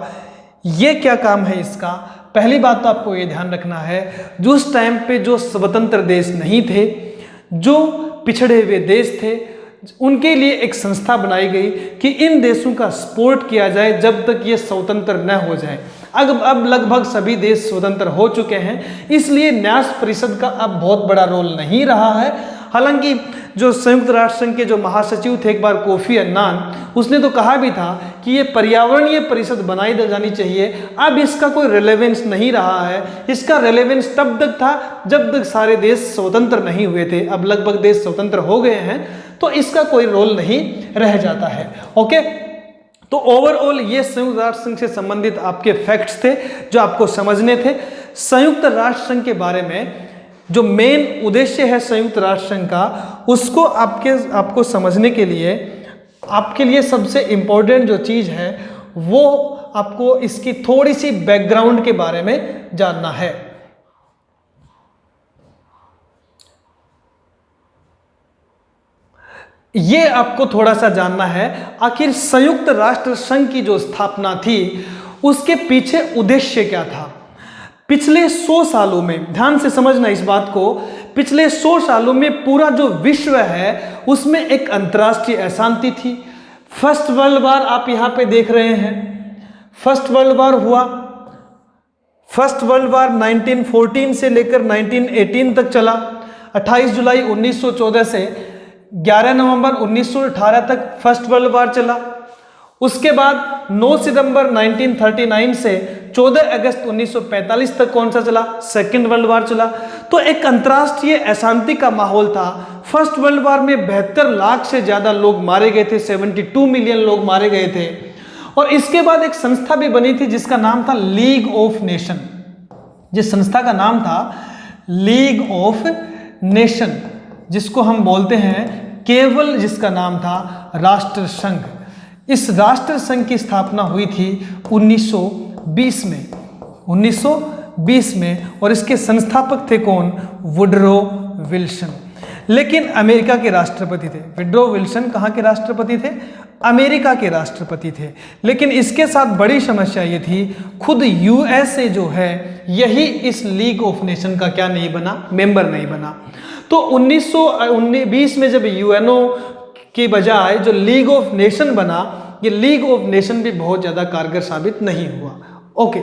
A: ये क्या काम है इसका, पहली बात तो आपको ये ध्यान रखना है, जो उस टाइम पे जो स्वतंत्र देश नहीं थे, जो पिछड़े हुए देश थे, उनके लिए एक संस्था बनाई गई कि इन देशों का सपोर्ट किया जाए जब तक ये स्वतंत्र न हो जाए। अब लगभग सभी देश स्वतंत्र हो चुके हैं, इसलिए न्यास परिषद का अब बहुत बड़ा रोल नहीं रहा है। हालांकि जो संयुक्त राष्ट्र संघ के जो महासचिव थे एक बार कोफी अन्नान, उसने तो कहा भी था कि ये पर्यावरणीय परिषद बनाई जानी चाहिए। अब इसका कोई रेलेवेंस नहीं रहा है, इसका रेलेवेंस तब तक था जब तक सारे देश स्वतंत्र नहीं हुए थे। अब लगभग देश स्वतंत्र हो गए हैं तो इसका कोई रोल नहीं रह जाता है। ओके, तो ओवरऑल ये संयुक्त राष्ट्र संघ से संबंधित आपके फैक्ट्स थे जो आपको समझने थे। संयुक्त राष्ट्र संघ के बारे में जो मेन उद्देश्य है संयुक्त राष्ट्र संघ का, उसको आपको समझने के लिए आपके लिए सबसे इम्पोर्टेंट जो चीज़ है वो आपको इसकी थोड़ी सी बैकग्राउंड के बारे में जानना है। ये आपको थोड़ा सा जानना है आखिर संयुक्त राष्ट्र संघ की जो स्थापना थी उसके पीछे उद्देश्य क्या था। पिछले 100 सालों में, ध्यान से समझना इस बात को, पिछले 100 सालों में पूरा जो विश्व है उसमें एक अंतर्राष्ट्रीय अशांति थी। फर्स्ट वर्ल्ड वॉर आप यहाँ पे देख रहे हैं, फर्स्ट वर्ल्ड वॉर हुआ। फर्स्ट वर्ल्ड वॉर 1914 से लेकर 1918 तक चला। 28 जुलाई 1914 से 11 नवंबर 1918 तक फर्स्ट वर्ल्ड वॉर चला। उसके बाद 9 सितंबर 1939 से 14 अगस्त 1945 तक कौन सा चला? सेकेंड वर्ल्ड वॉर चला। तो एक अंतर्राष्ट्रीय अशांति का माहौल था। फर्स्ट वर्ल्ड वॉर में 72 लाख से ज़्यादा लोग मारे गए थे, 72 मिलियन लोग मारे गए थे। और इसके बाद एक संस्था भी बनी थी जिसका नाम था लीग ऑफ नेशन। जिस संस्था का नाम था लीग ऑफ नेशन, जिसको हम बोलते हैं केवल, जिसका नाम था राष्ट्र संघ। इस राष्ट्र संघ की स्थापना हुई थी 1920 में, 1920 में, और इसके संस्थापक थे कौन? Woodrow Wilson. लेकिन अमेरिका के राष्ट्रपति थे। वुडरो विल्सन कहाँ के राष्ट्रपति थे? अमेरिका के राष्ट्रपति थे। लेकिन इसके साथ बड़ी समस्या ये थी, खुद यूएसए जो है यही इस लीग ऑफ नेशन का क्या नहीं बना? मेंबर नहीं बना। तो 1920 में जब यूएनओ की बजाय जो लीग ऑफ नेशन बना, ये लीग ऑफ नेशन भी बहुत ज़्यादा कारगर साबित नहीं हुआ। ओके,